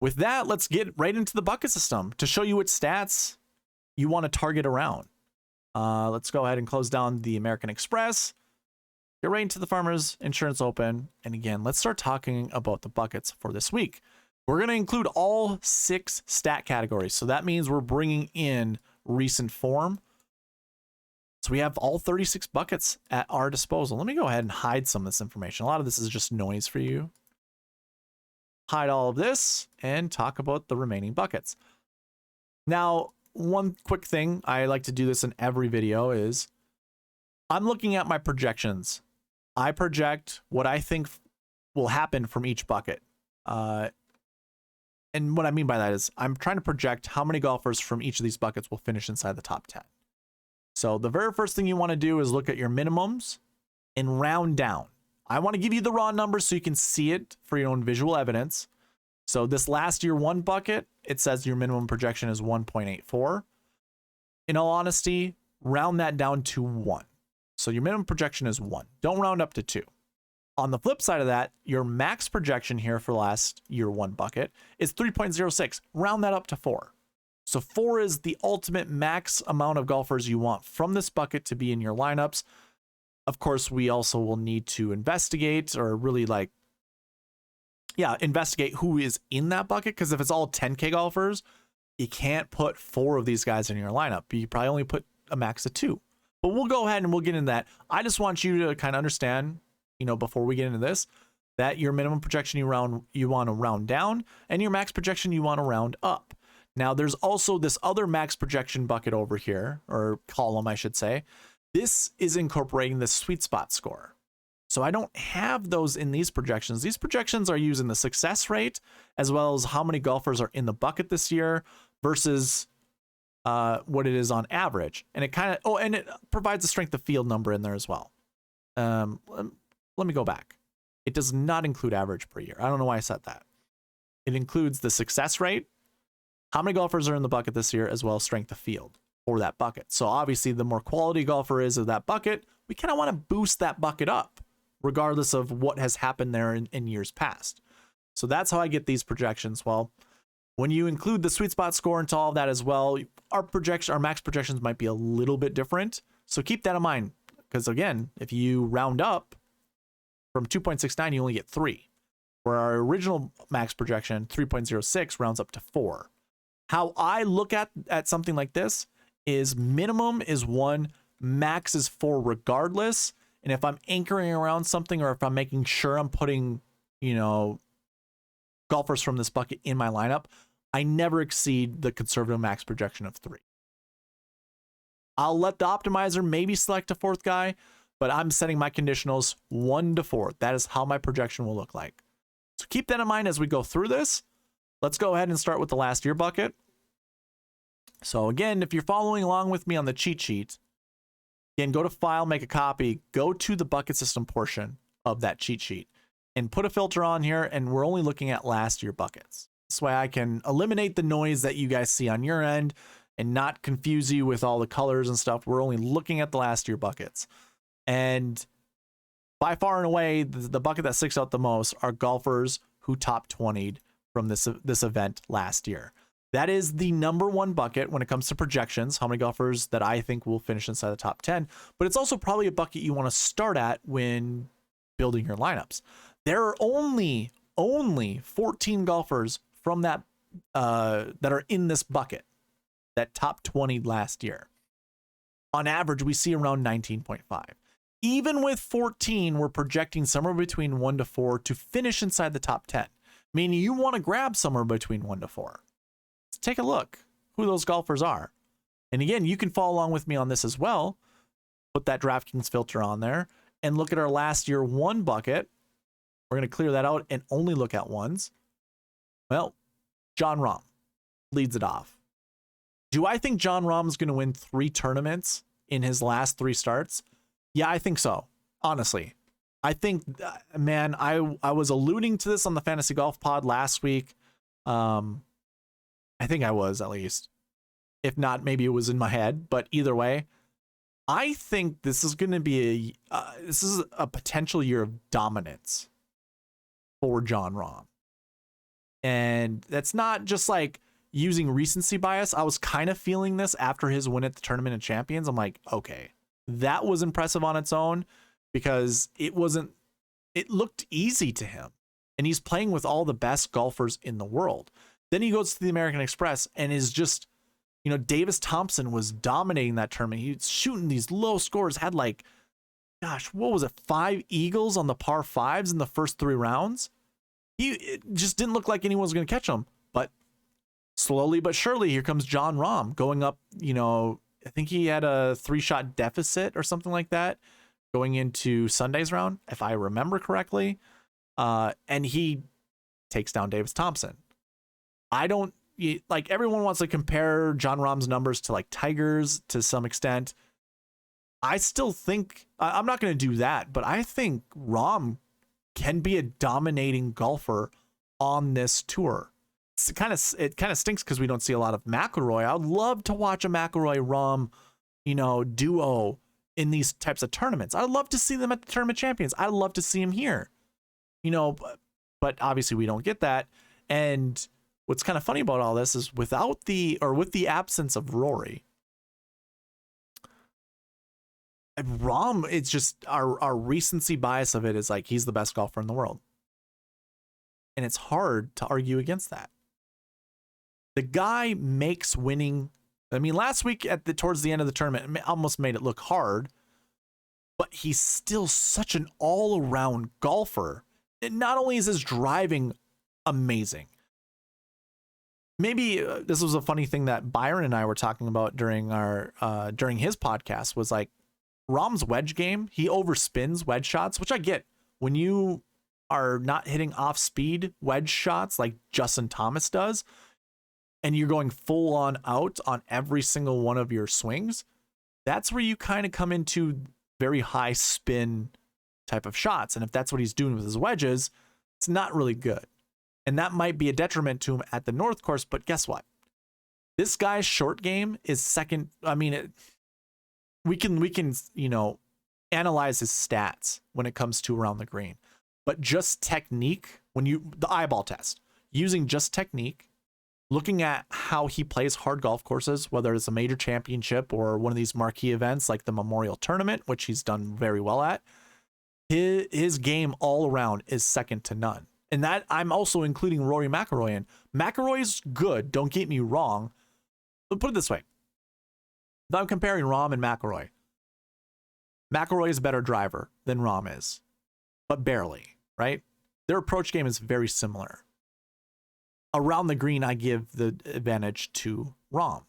With that, let's get right into the bucket system to show you what stats you want to target around. Let's go ahead and close down the American Express. Get right into the Farmers Insurance Open. And again, let's start talking about the buckets for this week. We're going to include all 6 stat categories. So that means we're bringing in recent form. So we have all 36 buckets at our disposal. Let me go ahead and hide some of this information. A lot of this is just noise for you. Hide all of this and talk about the remaining buckets. Now, one quick thing, I like to do this in every video, is I'm looking at my projections. I project what I think will happen from each bucket. And what I mean by that is I'm trying to project how many golfers from each of these buckets will finish inside the top 10. So the very first thing you want to do is look at your minimums and round down. I want to give you the raw numbers so you can see it for your own visual evidence. So this last year 1 bucket, it says your minimum projection is 1.84. In all honesty, round that down to 1. So your minimum projection is 1. Don't round up to 2. On the flip side of that, your max projection here for last year 1 bucket is 3.06. Round that up to 4. So 4 is the ultimate max amount of golfers you want from this bucket to be in your lineups. Of course, we also will need to investigate or really investigate who is in that bucket. Because if it's all 10K golfers, you can't put 4 of these guys in your lineup. You probably only put a max of 2. But we'll go ahead and we'll get into that. I just want you to kind of understand, before we get into this, that your minimum projection you want to round down, and your max projection you want to round up. Now, there's also this other max projection bucket over here, or column, I should say. This is incorporating the sweet spot score. So I don't have those in these projections. These projections are using the success rate, as well as how many golfers are in the bucket this year versus what it is on average. And it and it provides a strength of field number in there as well. Let me go back. It does not include average per year. I don't know why I said that. It includes the success rate, how many golfers are in the bucket this year, as well as strength of field for that bucket. So obviously, the more quality golfer is of that bucket, we kind of want to boost that bucket up, regardless of what has happened there in years past. So that's how I get these projections. Well, when you include the sweet spot score into all of that as well, our max projections might be a little bit different. So keep that in mind, because again, if you round up from 2.69, you only get 3. Where our original max projection, 3.06, rounds up to 4. How I look at something like this is minimum is 1, max is 4 regardless. And if I'm anchoring around something, or if I'm making sure I'm putting, golfers from this bucket in my lineup, I never exceed the conservative max projection of 3. I'll let the optimizer maybe select a 4th guy, but I'm setting my conditionals 1 to 4. That is how my projection will look like. So keep that in mind as we go through this. Let's go ahead and start with the last year bucket. So again, if you're following along with me on the cheat sheet, again, go to File, make a copy, go to the bucket system portion of that cheat sheet, and put a filter on here, and we're only looking at last year buckets. This way I can eliminate the noise that you guys see on your end and not confuse you with all the colors and stuff. We're only looking at the last year buckets. And by far and away, the bucket that sticks out the most are golfers who top 20'd from this event last year. That is the number 1 bucket when it comes to projections, how many golfers that I think will finish inside the top 10. But it's also probably a bucket you want to start at when building your lineups. There are only 14 golfers from that that are in this bucket that top 20 last year. On average, we see around 19.5. Even with 14, we're projecting somewhere between 1 to 4 to finish inside the top 10. Meaning you want to grab somewhere between 1 to 4. Let's take a look who those golfers are. And again, you can follow along with me on this as well. Put that DraftKings filter on there and look at our last year 1 bucket. We're going to clear that out and only look at 1s. Well, Jon Rahm leads it off. Do I think Jon Rahm's going to win 3 tournaments in his last 3 starts? Yeah, I think so. Honestly, I think, man, I was alluding to this on the Fantasy Golf Pod last week. I think I was, at least. If not, maybe it was in my head. But either way, I think this is going to be a potential year of dominance for Jon Rahm. And that's not just like using recency bias. I was kind of feeling this after his win at the Tournament of Champions. I'm like, okay, that was impressive on its own because it looked easy to him. And he's playing with all the best golfers in the world. Then he goes to the American Express and is just, Davis Thompson was dominating that tournament. He was shooting these low scores, had like, gosh, what was it? 5 eagles on the par 5s in the first 3 rounds. It just didn't look like anyone was going to catch him. But slowly but surely, here comes Jon Rahm going up. I think he had a 3-shot deficit or something like that going into Sunday's round, if I remember correctly. And he takes down Davis Thompson. Everyone wants to compare Jon Rahm's numbers to like Tiger's to some extent. I still think I'm not going to do that, but I think Rahm can be a dominating golfer on this tour. It kind of stinks because we don't see a lot of McIlroy. I would love to watch a McIlroy-Rahm, duo in these types of tournaments. I'd love to see them at the Tournament of Champions. I'd love to see him here, but obviously we don't get that. And what's kind of funny about all this is with the absence of Rory, Rahm, it's just our recency bias of it is like he's the best golfer in the world. And it's hard to argue against that. The guy makes winning. I mean, last week towards the end of the tournament, it almost made it look hard, but he's still such an all-around golfer. And not only is his driving amazing. Maybe this was a funny thing that Byron and I were talking about during his podcast was like Rahm's wedge game. He overspins wedge shots, which I get when you are not hitting off speed wedge shots like Justin Thomas does, and you're going full on out on every single one of your swings. That's where you kind of come into very high spin type of shots. And if that's what he's doing with his wedges, it's not really good. And that might be a detriment to him at the North Course. But guess what? This guy's short game is second. I mean, we can analyze his stats when it comes to around the green, but just technique, the eyeball test, using just technique, looking at how he plays hard golf courses, whether it's a major championship or one of these marquee events like the Memorial Tournament, which he's done very well at, his game all around is second to none. And that I'm also including Rory McIlroy in. McIlroy's good, don't get me wrong. But put it this way. If I'm comparing Rahm and McIlroy is a better driver than Rahm is, but barely, right? Their approach game is very similar. Around the green, I give the advantage to Rahm.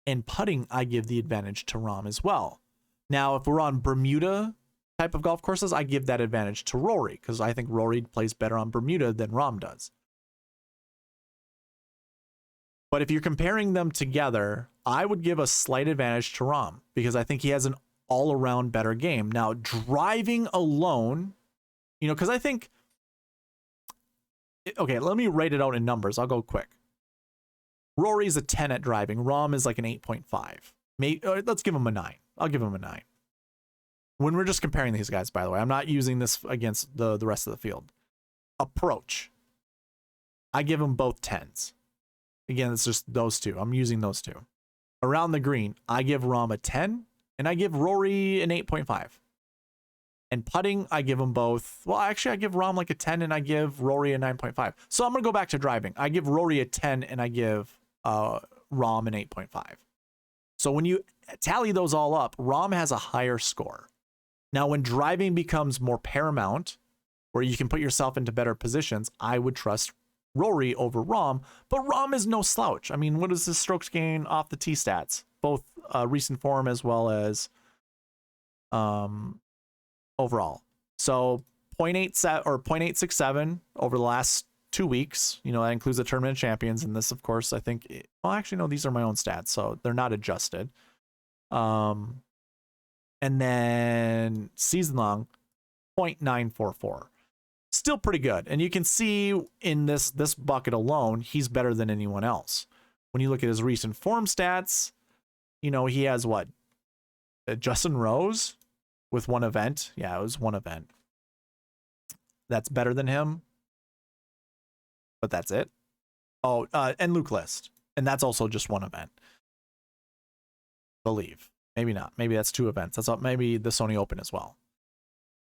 And putting, I give the advantage to Rahm as well. Now, if we're on Bermuda type of golf courses, I give that advantage to Rory because I think Rory plays better on Bermuda than Rahm does. But if you're comparing them together, I would give a slight advantage to Rahm because I think he has an all-around better game. Now, driving alone, because I think, okay, let me write it out in numbers. I'll go quick. Rory's a 10 at driving. Rahm is like an 8.5. Maybe, let's give him a 9. I'll give him a 9. When we're just comparing these guys, by the way, I'm not using this against the rest of the field. Approach. I give them both 10s. Again, it's just those two. I'm using those two. Around the green, I give Rahm a 10, and I give Rory an 8.5. And putting, I give them both. Well, actually, I give Rahm like a 10, and I give Rory a 9.5. So I'm going to go back to driving. I give Rory a 10, and I give Rahm an 8.5. So when you tally those all up, Rahm has a higher score. Now, when driving becomes more paramount, where you can put yourself into better positions, I would trust Rory over Rahm, but Rahm is no slouch. I mean, what is his strokes gain off the tee stats? Both recent form as well as overall. So 0.87 or 0.867 over the last 2 weeks. That includes the Tournament of Champions. And this, of course, I think, well, actually, no, these are my own stats, so they're not adjusted. And then season long, 0.944. Still pretty good. And you can see in this bucket alone, he's better than anyone else. When you look at his recent form stats, he has what? Justin Rose with one event. Yeah, it was one event. That's better than him. But that's it. Oh, and Luke List. And that's also just one event. Believe. Maybe not. Maybe that's 2 events. That's maybe the Sony Open as well.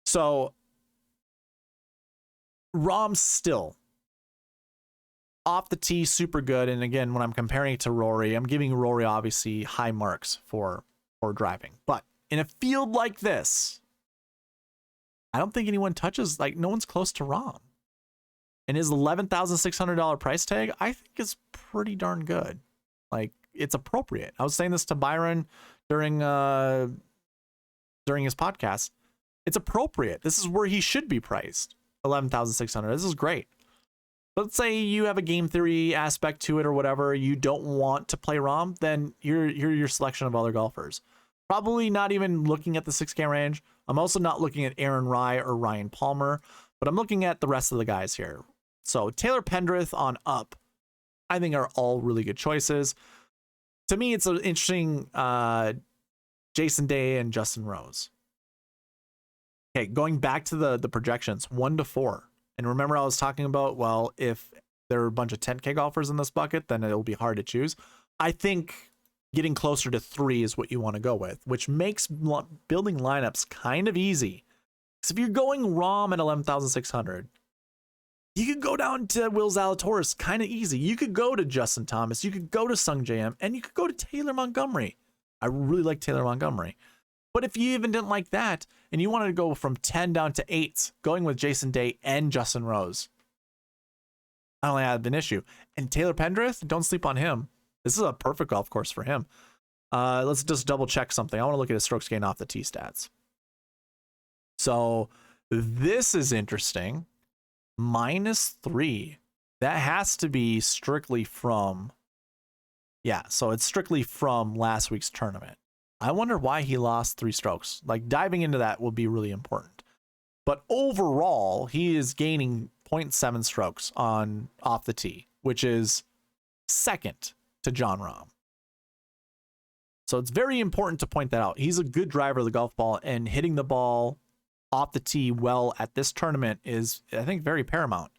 So Rahm's still off the tee, super good. And again, when I'm comparing it to Rory, I'm giving Rory obviously high marks for driving. But in a field like this, I don't think anyone touches, like no one's close to Rahm. And his $11,600 price tag, I think is pretty darn good. Like, it's appropriate. I was saying this to Byron during his podcast. It's appropriate. This is where he should be priced. $11,600. This is great. Let's say you have a game theory aspect to it or whatever. You don't want to play Rahm, then you're your selection of other golfers. Probably not even looking at the 6K range. I'm also not looking at Aaron Rai or Ryan Palmer, but I'm looking at the rest of the guys here. So Taylor Pendrith on up, I think are all really good choices. To me, it's an interesting Jason Day and Justin Rose. Okay, going back to the projections, 1 to 4. And remember I was talking about, well, if there are a bunch of 10K golfers in this bucket, then it'll be hard to choose. I think getting closer to 3 is what you want to go with, which makes building lineups kind of easy. Because if you're going Rahm at 11,600, you could go down to Will Zalatoris kind of easy. You could go to Justin Thomas. You could go to Sung JM, and you could go to Taylor Montgomery. I really like Taylor Montgomery. But if you even didn't like that, and you wanted to go from 10 down to 8, going with Jason Day and Justin Rose, I only have an issue. And Taylor Pendrith, don't sleep on him. This is a perfect golf course for him. Let's just double check something. I want to look at his strokes gained off the tee stats. So this is interesting. -3. That has to be strictly from, yeah, so it's strictly from last week's tournament. I wonder why he lost 3 strokes. Like, diving into that will be really important. But overall, he is gaining 0.7 strokes on off the tee, which is second to Jon Rahm. So it's very important to point that out. He's a good driver of the golf ball, and hitting the ball off the tee well at this tournament is, I think, very paramount.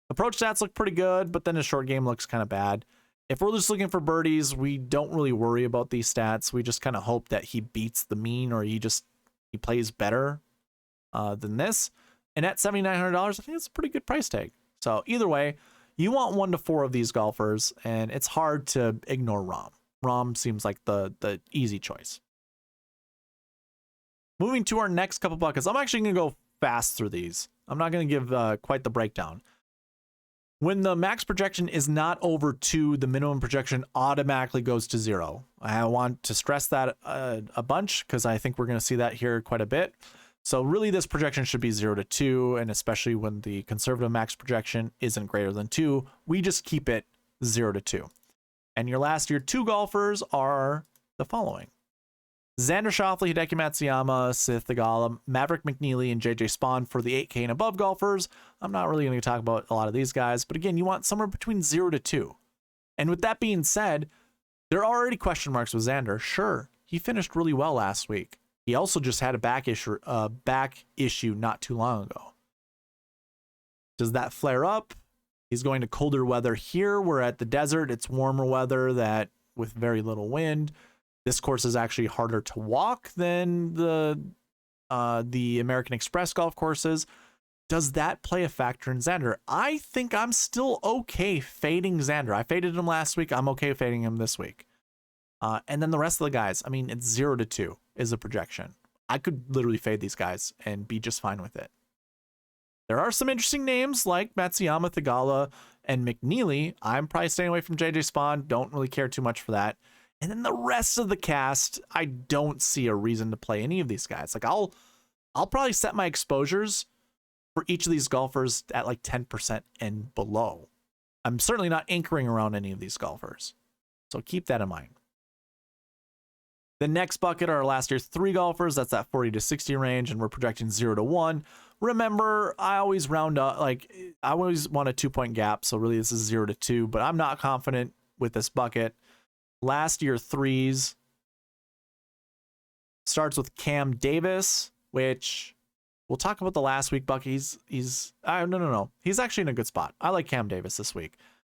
Approach stats look pretty good, but then his short game looks kind of bad. If we're just looking for birdies, we don't really worry about these stats. We just kind of hope that he beats the mean, or he plays better than this. And at $7,900, I think it's a pretty good price tag. So either way, you want 1 to 4 of these golfers, and it's hard to ignore Rahm. Rahm seems like the easy choice. Moving to our next couple buckets, I'm actually going to go fast through these. I'm not going to give quite the breakdown. When the max projection is not over 2, the minimum projection automatically goes to 0. I want to stress that a bunch, because I think we're going to see that here quite a bit. So really this projection should be 0 to 2, and especially when the conservative max projection isn't greater than 2, we just keep it 0 to 2. And your last year 2 golfers are the following: Xander Schauffele, Hideki Matsuyama, Sith Theegala, Maverick McNeely, and JJ Spawn for the 8K and above golfers. I'm not really going to talk about a lot of these guys, but again, you want somewhere between 0 to 2. And with that being said, there are already question marks with Xander. Sure, he finished really well last week. He also just had a back issue not too long ago. Does that flare up? He's going to colder weather here. We're at the desert. It's warmer weather that with very little wind. This course is actually harder to walk than the American Express golf courses. Does that play a factor in Xander? I think I'm still okay fading Xander. I faded him last week. I'm okay fading him this week. And then the rest of the guys, I mean, it's 0 to 2 is the projection. I could literally fade these guys and be just fine with it. There are some interesting names like Matsuyama, Theegala, and McNeely. I'm probably staying away from JJ Spawn. Don't really care too much for that. And then the rest of the cast, I don't see a reason to play any of these guys. Like I'll probably set my exposures for each of these golfers at like 10% and below. I'm certainly not anchoring around any of these golfers. So keep that in mind. The next bucket are our last year's 3 golfers. That's that 40 to 60 range, and we're projecting 0 to 1. Remember, I always round up, like I always want a 2-point gap. So really this is 0 to 2, but I'm not confident with this bucket. Last year 3s starts with Cam Davis, which we'll talk about the last week bucket. He's no. He's actually in a good spot. I like Cam Davis this week.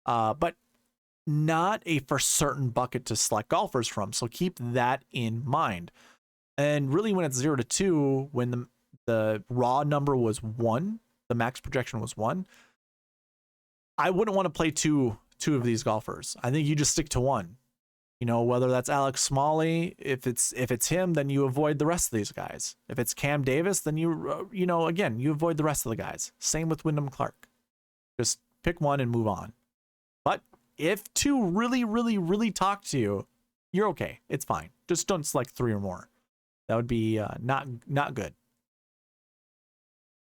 But not a for certain bucket to select golfers from. So keep that in mind. And really, when it's 0 to 2, when the raw number was 1, the max projection was 1, I wouldn't want to play two of these golfers. I think you just stick to one. You know, whether that's Alex Smalley, if it's him, then you avoid the rest of these guys. If it's Cam Davis, then you again, you avoid the rest of the guys. Same with Wyndham Clark. Just pick one and move on. But if two really, really, really talk to you, you're okay. It's fine. Just don't select 3 or more. That would be not good.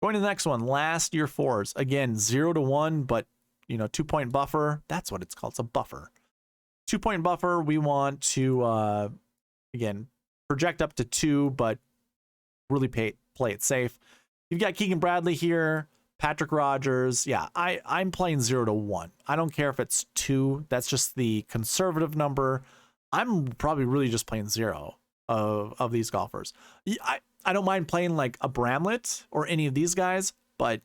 Going to the next one, last year 4s. Again, 0 to 1, but 2-point buffer. That's what it's called. It's a buffer. 2-point buffer. We want to again project up to 2, but really play it safe. You've got Keegan Bradley here, Patrick Rogers. Yeah, I'm playing 0 to 1. I don't care if it's 2. That's just the conservative number. I'm probably really just playing 0 of these golfers. I don't mind playing like a Bramlett or any of these guys, but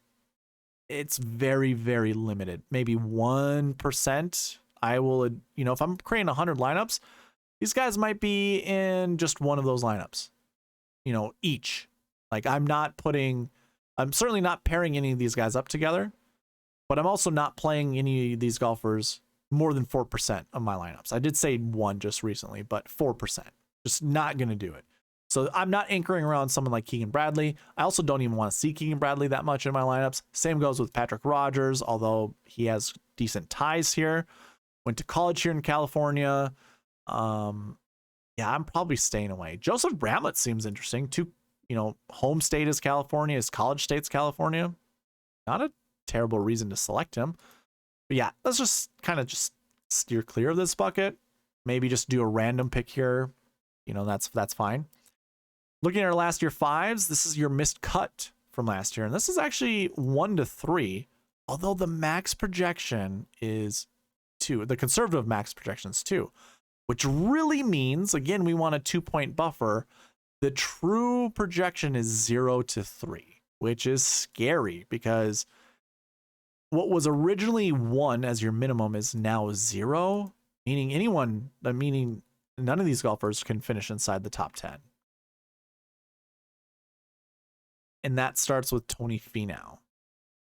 it's very, very limited. Maybe 1%. I will, if I'm creating 100 lineups, these guys might be in just one of those lineups, each. Like I'm certainly not pairing any of these guys up together, but I'm also not playing any of these golfers more than 4% of my lineups. I did say 1 just recently, but 4%, just not going to do it. So I'm not anchoring around someone like Keegan Bradley. I also don't even want to see Keegan Bradley that much in my lineups. Same goes with Patrick Rogers, although he has decent ties here. Went to college here in California. Yeah, I'm probably staying away. Joseph Bramlett seems interesting. Home state is California. His college state's California. Not a terrible reason to select him. But yeah, let's just kind of just steer clear of this bucket. Maybe just do a random pick here. That's fine. Looking at our last year 5s, this is your missed cut from last year. And this is actually 1 to 3, although the max projection is 2. The conservative max projection is 2, which really means, again, we want a 2-point buffer. The true projection is 0 to 3, which is scary because what was originally 1 as your minimum is now 0, meaning none of these golfers can finish inside the top 10. And that starts with Tony Finau.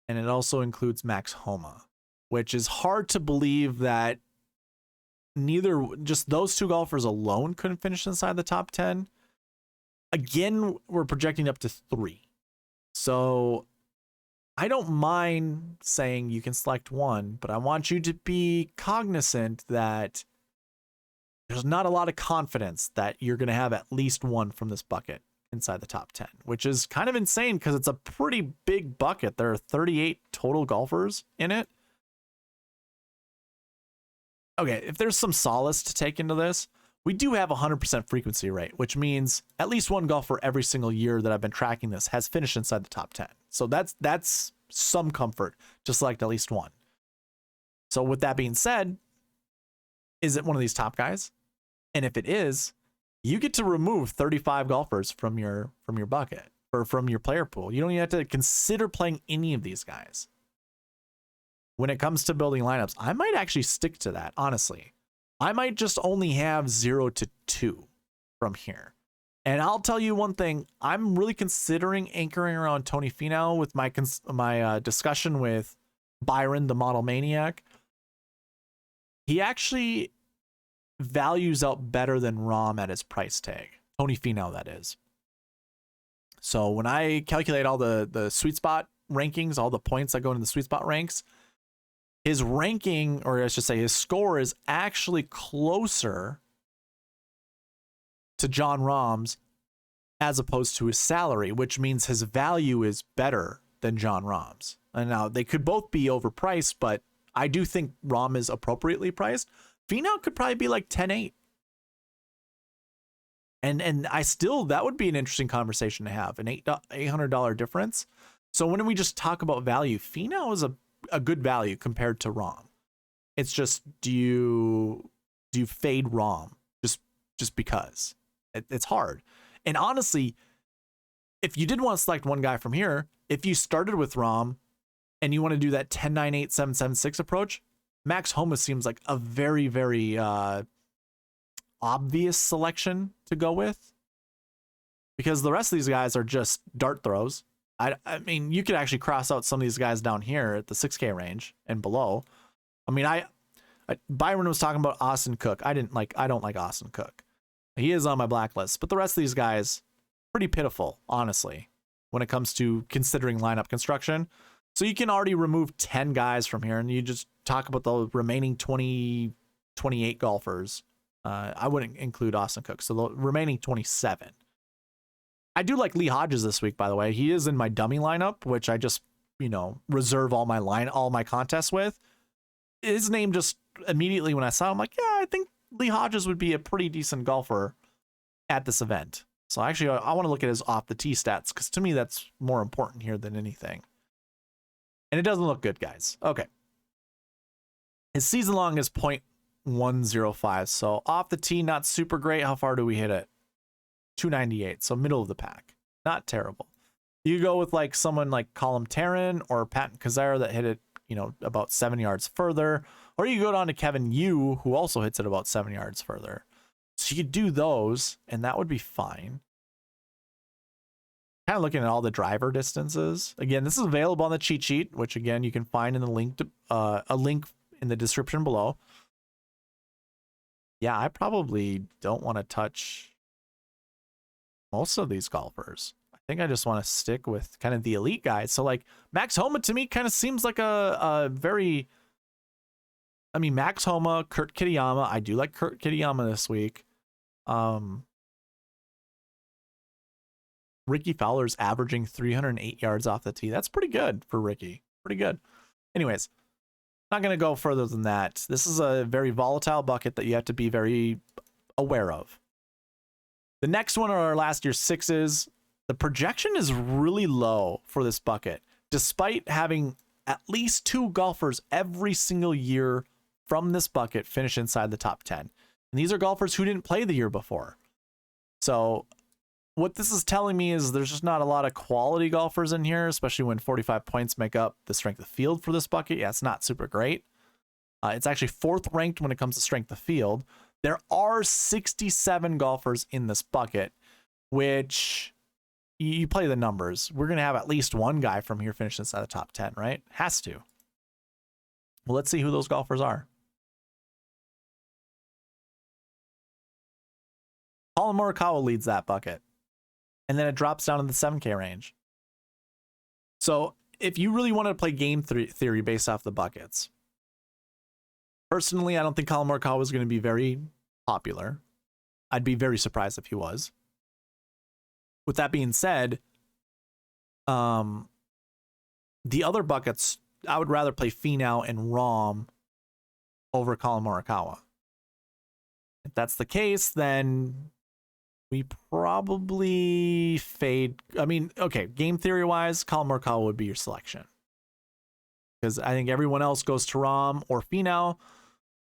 And it also includes Max Homa, which is hard to believe that just those 2 golfers alone couldn't finish inside the top 10. Again, we're projecting up to 3. So I don't mind saying you can select 1, but I want you to be cognizant that there's not a lot of confidence that you're going to have at least 1 from this bucket inside the top 10, which is kind of insane because it's a pretty big bucket. There are 38 total golfers in it. Okay, if there's some solace to take into this, we do have a 100% frequency rate, which means at least 1 golfer every single year that I've been tracking this has finished inside the top 10. So that's some comfort to select at least 1. So with that being said, is it one of these top guys? And if it is, you get to remove 35 golfers from your bucket or from your player pool. You don't even have to consider playing any of these guys. When it comes to building lineups, I might actually stick to that, honestly. I might just only have 0 to 2 from here. And I'll tell you one thing, I'm really considering anchoring around Tony Finau with my discussion with Byron, the model maniac. He actually values out better than Rahm at his price tag. Tony Finau, that is. So when I calculate all the sweet spot rankings, all the points that go into the sweet spot ranks, his ranking, or I should say his score, is actually closer to Jon Rahm's as opposed to his salary, which means his value is better than Jon Rahm's. And now they could both be overpriced, but I do think Rahm is appropriately priced. Finau could probably be like 10-8. And I still, that would be an interesting conversation to have, an $800 difference. So when we just talk about value, Finau is a good value compared to Rahm. It's just, do you fade Rahm just because? It's hard. And honestly, if you did want to select one guy from here, if you started with Rahm and you want to do that 10-9-8-7-7-6 approach, Max Homa seems like a very, very obvious selection to go with, because the rest of these guys are just dart throws. I mean, you could actually cross out some of these guys down here at the 6K range and below. I mean, Byron was talking about Austin Cook. I don't like Austin Cook. He is on my blacklist, but the rest of these guys, pretty pitiful, honestly, when it comes to considering lineup construction. So you can already remove 10 guys from here, and you just talk about the remaining 28 golfers. I wouldn't include Austin Cook, so the remaining 27. I do like Lee Hodges this week, by the way. He is in my dummy lineup, which I just, reserve all my contests with. His name just immediately when I saw him, I'm like, yeah, I think Lee Hodges would be a pretty decent golfer at this event. So actually, I want to look at his off the tee stats, because to me, that's more important here than anything. And it doesn't look good, guys. Okay. His season long is 0.105. So off the tee, not super great. How far do we hit it? 298. So middle of the pack. Not terrible. You go with like someone like Colin Tarrant or Patton Kizzire that hit it, about 7 yards further. Or you go down to Kevin Yu, who also hits it about 7 yards further. So you could do those, and that would be fine. Kind of looking at all the driver distances. Again, this is available on the cheat sheet, which again you can find in the link a link in the description below. Yeah, I probably don't want to touch most of these golfers. I think I just want to stick with kind of the elite guys. So like Max Homa to me kind of seems like a very, Max Homa, Kurt Kitayama. I do like Kurt Kitayama this week. Ricky Fowler's averaging 308 yards off the tee. That's pretty good for Ricky. Pretty good. Anyways, not going to go further than that. This is a very volatile bucket that you have to be very aware of. The next one are our last year's sixes. The projection is really low for this bucket, despite having at least 2 golfers every single year from this bucket finish inside the top 10. And these are golfers who didn't play the year before. So what this is telling me is there's just not a lot of quality golfers in here, especially when 45 points make up the strength of field for this bucket. Yeah, it's not super great. It's actually 4th ranked when it comes to strength of field. There are 67 golfers in this bucket, which you play the numbers. We're going to have at least one guy from here finish inside the top 10, right? Has to. Well, let's see who those golfers are. Colin Morikawa leads that bucket. And then it drops down in the 7K range. So if you really wanted to play game theory based off the buckets, personally, I don't think Colin Morikawa is going to be very popular. I'd be very surprised if he was. With that being said, the other buckets, I would rather play Finau and Rahm over Colin Morikawa. If that's the case, then we probably fade. Okay, game theory wise, Colin Morikawa would be your selection, because I think everyone else goes to Rahm or Finau.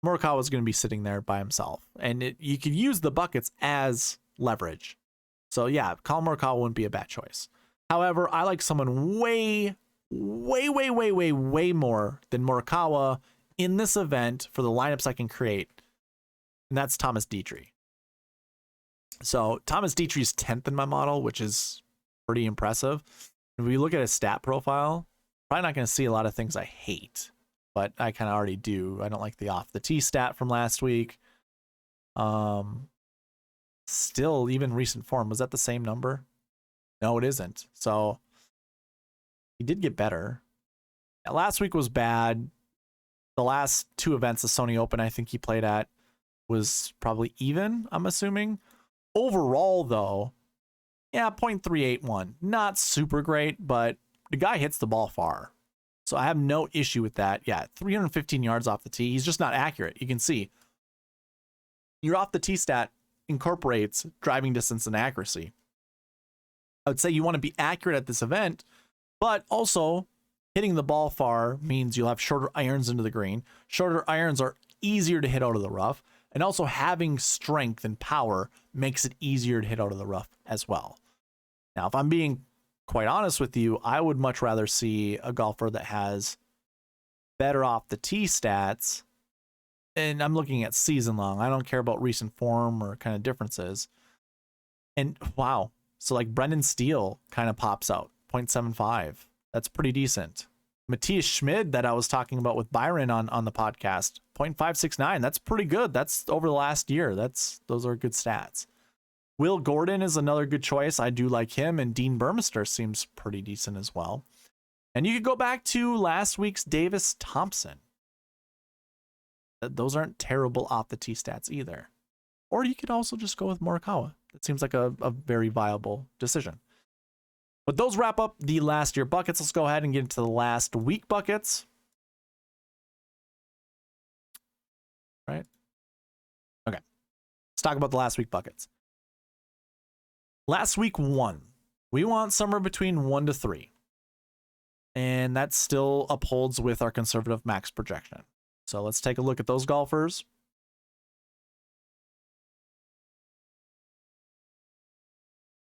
Morikawa is going to be sitting there by himself, and you could use the buckets as leverage. So yeah, Colin Morikawa wouldn't be a bad choice. However, I like someone way more than Morikawa in this event for the lineups I can create, and that's Thomas Dietrich. So Thomas Dietrich's 10th in my model, which is pretty impressive. If we look at his stat profile, probably not going to see a lot of things I hate, but I kind of already do. I don't like the off the tee stat from last week. Still, even recent form, was that the same number? No, it isn't. So he did get better. Yeah, last week was bad. The last 2 events, the Sony Open I think he played at, was probably even, I'm assuming. Overall, though, yeah, 0.381. Not super great, but the guy hits the ball far. So I have no issue with that. Yeah, 315 yards off the tee. He's just not accurate. You can see your off the tee stat incorporates driving distance and accuracy. I would say you want to be accurate at this event, but also hitting the ball far means you'll have shorter irons into the green. Shorter irons are easier to hit out of the rough, and also having strength and power makes it easier to hit out of the rough as well. Now, if I'm being quite honest with you, I would much rather see a golfer that has better off the tee stats, and I'm looking at season long. I don't care about recent form or kind of differences. And wow. So like Brendan Steele kind of pops out, 0.75. That's pretty decent. Matthias Schmid that I was talking about with Byron on the podcast, 0.569. That's pretty good. That's over the last year. Those are good stats. Will Gordon is another good choice. I do like him, and Dean Burmester seems pretty decent as well. And you could go back to last week's Davis Thompson. Those aren't terrible off the tee stats either. Or you could also just go with Morikawa. That seems like a very viable decision. But those wrap up the last year buckets. Let's go ahead and get into the last week buckets. Right? Okay. Let's talk about the last week buckets. Last week 1. We want somewhere between 1 to 3. And that still upholds with our conservative max projection. So let's take a look at those golfers.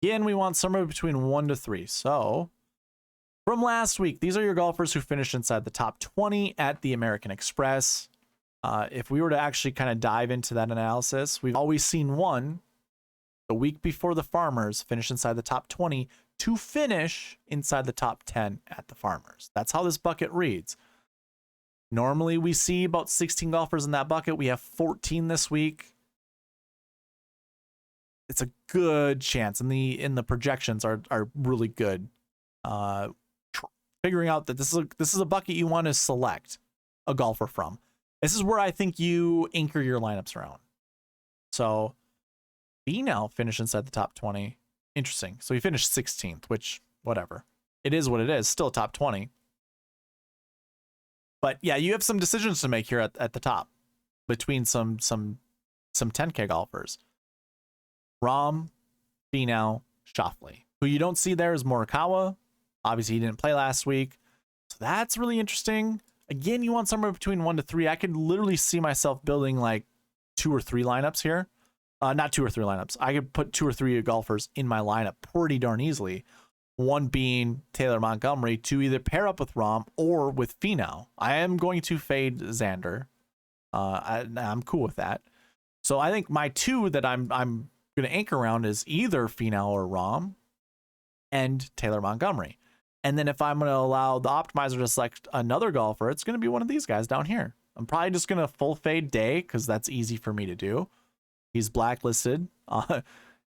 Again, we want somewhere between 1 to 3. So from last week, these are your golfers who finished inside the top 20 at the American Express. If we were to actually kind of dive into that analysis, we've always seen one the week before the Farmers finish inside the top 20 to finish inside the top 10 at the Farmers. That's how this bucket reads. Normally we see about 16 golfers in that bucket. We have 14 this week. It's a good chance, and the projections are really good. Figuring out that this is a bucket you want to select a golfer from. This is where I think you anchor your lineups around. So Finau finished inside the top 20. Interesting. So he finished 16th, which whatever. It is what it is. Still top 20. But yeah, you have some decisions to make here at the top between some 10K golfers. Rahm, Finau, Schauffele. Who you don't see there is Morikawa. Obviously, he didn't play last week. So that's really interesting. Again, you want somewhere between 1 to 3. I could literally see myself building like 2 or 3 lineups here. Not 2 or 3 lineups. I could put 2 or 3 golfers in my lineup pretty darn easily. One being Taylor Montgomery to either pair up with Rahm or with Finau. I am going to fade Xander. I'm cool with that. So I think my 2 that I'm going to anchor around is either Finau or Rahm and Taylor Montgomery. And then if I'm going to allow the optimizer to select another golfer, it's going to be one of these guys down here. I'm probably just going to full fade Day because that's easy for me to do. He's blacklisted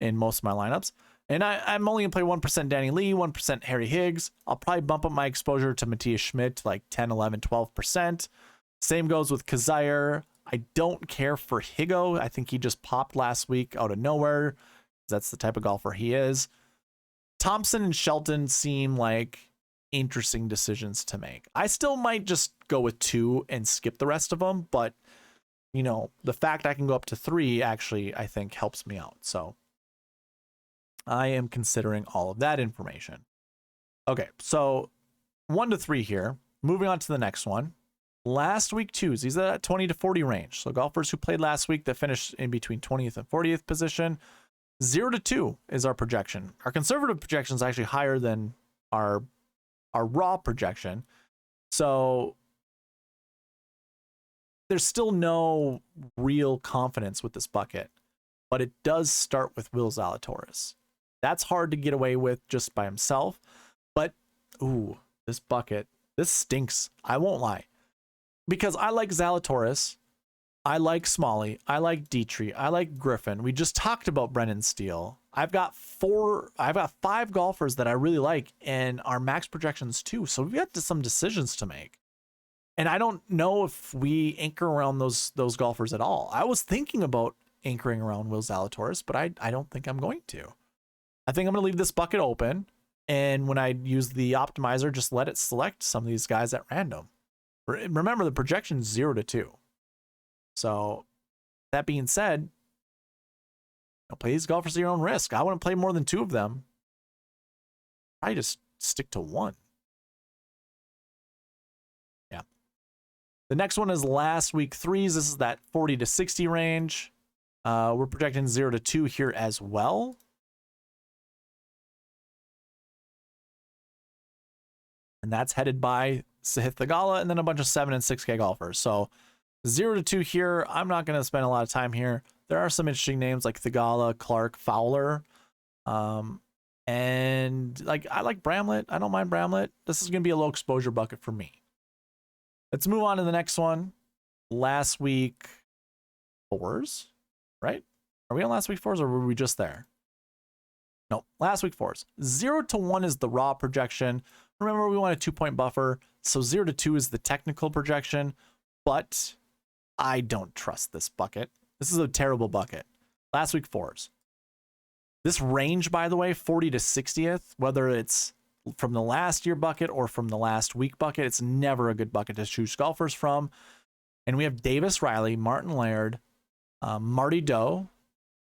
in most of my lineups. And I'm only going to play 1% Danny Lee, 1% Harry Higgs. I'll probably bump up my exposure to Matthias Schmidt to like 10, 11, 12%. Same goes with Kazire. I don't care for Higo. I think he just popped last week out of nowhere. That's the type of golfer he is. Thompson and Shelton seem like interesting decisions to make. I still might just go with 2 and skip the rest of them, but you know, the fact I can go up to 3 actually, I think, helps me out. So I am considering all of that information. Okay, so 1 to 3 here. Moving on to the next one. Last week 2s, these are at 20 to 40 range. So golfers who played last week that finished in between 20th and 40th position. 0 to 2 is our projection. Our conservative projection is actually higher than our raw projection. So there's still no real confidence with this bucket, but it does start with Will Zalatoris. That's hard to get away with just by himself, but ooh, this bucket, this stinks. I won't lie, because I like Zalatoris, I like Smalley, I like Dietrich, I like Griffin. We just talked about Brendan Steele. I've got 5 golfers that I really like, and our max projections too. So we've got some decisions to make. And I don't know if we anchor around those golfers at all. I was thinking about anchoring around Will Zalatoris, but I don't think I'm going to. I think I'm going to leave this bucket open, and when I use the optimizer, just let it select some of these guys at random. Remember, the projection is 0 to 2. So that being said, I'll play these golfers at your own risk. I wouldn't play more than 2 of them. I just stick to 1. Yeah. The next one is last week 3s. This is that 40 to 60 range. We're projecting 0 to 2 here as well. And that's headed by Sahith Theegala, and then a bunch of 7 and 6K golfers. So 0 to 2 here. I'm not going to spend a lot of time here. There are some interesting names like Theegala, Clark, Fowler. And like I like Bramlett. I don't mind Bramlett. This is going to be a low exposure bucket for me. Let's move on to the next one. Last week 4s, right? Are we on last week 4s or were we just there? No, last week 4s. 0 to 1 is the raw projection. Remember, we want a 2-point buffer. So 0 to 2 is the technical projection, but I don't trust this bucket. This is a terrible bucket. Last week 4s. This range, by the way, 40 to 60th, whether it's from the last year bucket or from the last week bucket, it's never a good bucket to choose golfers from. And we have Davis Riley, Martin Laird, Marty Doe,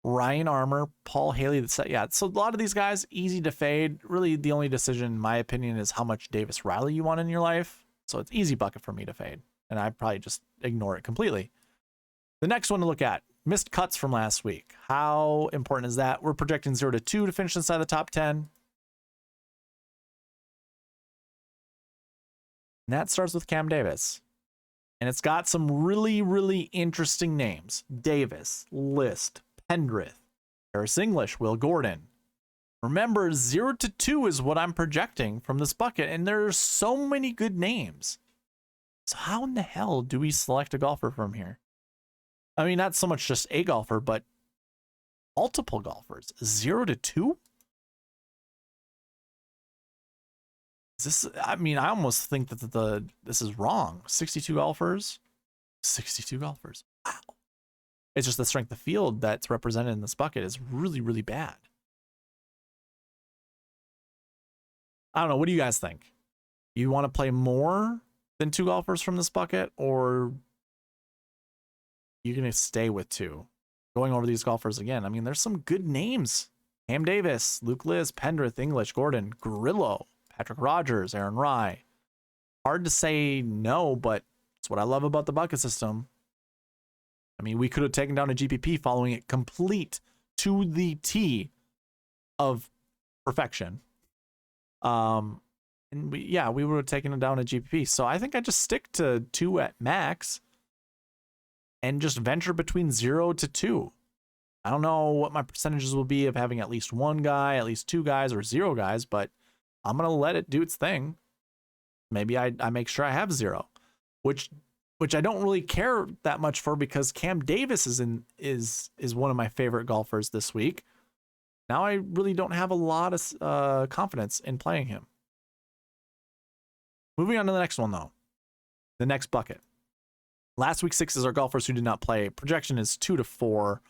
Ryan Armour, Paul Haley. Yeah, so a lot of these guys, easy to fade. Really, the only decision, in my opinion, is how much Davis Riley you want in your life. So it's easy bucket for me to fade. And I probably just ignore it completely. The next one to look at, missed cuts from last week. How important is that? We're projecting 0 to 2 to finish inside the top 10. And that starts with Cam Davis. And it's got some really, really interesting names. Davis, List, Pendrith, Harris English, Will Gordon. Remember, 0 to 2 is what I'm projecting from this bucket. And there's so many good names. So how in the hell do we select a golfer from here? I mean, not so much just a golfer, but multiple golfers. 0 to 2? Is this, I mean, I almost think that this is wrong. 62 golfers. 62 golfers. Wow. It's just the strength of field that's represented in this bucket is really, really bad. I don't know. What do you guys think? You want to play more than 2 golfers from this bucket, or you're going to stay with 2? Going over these golfers again, I mean, there's some good names. Cam Davis, Luke Liz, Pendrith, English, Gordon, Grillo, Patrick Rogers, Aaron Rye. Hard to say no, but it's what I love about the bucket system. I mean, we could have taken down a GPP following it complete to the T of perfection. And we would have taken it down a GPP. So I think I just stick to 2 at max and just venture between 0 to 2. I don't know what my percentages will be of having at least 1 guy, at least 2 guys, or 0 guys, but I'm going to let it do its thing. Maybe I make sure I have 0, which I don't really care that much for because Cam Davis is one of my favorite golfers this week. Now I really don't have a lot of confidence in playing him. Moving on to the next one, though. The next bucket. Last week 6 is our golfers who did not play. Projection is 2 to 4.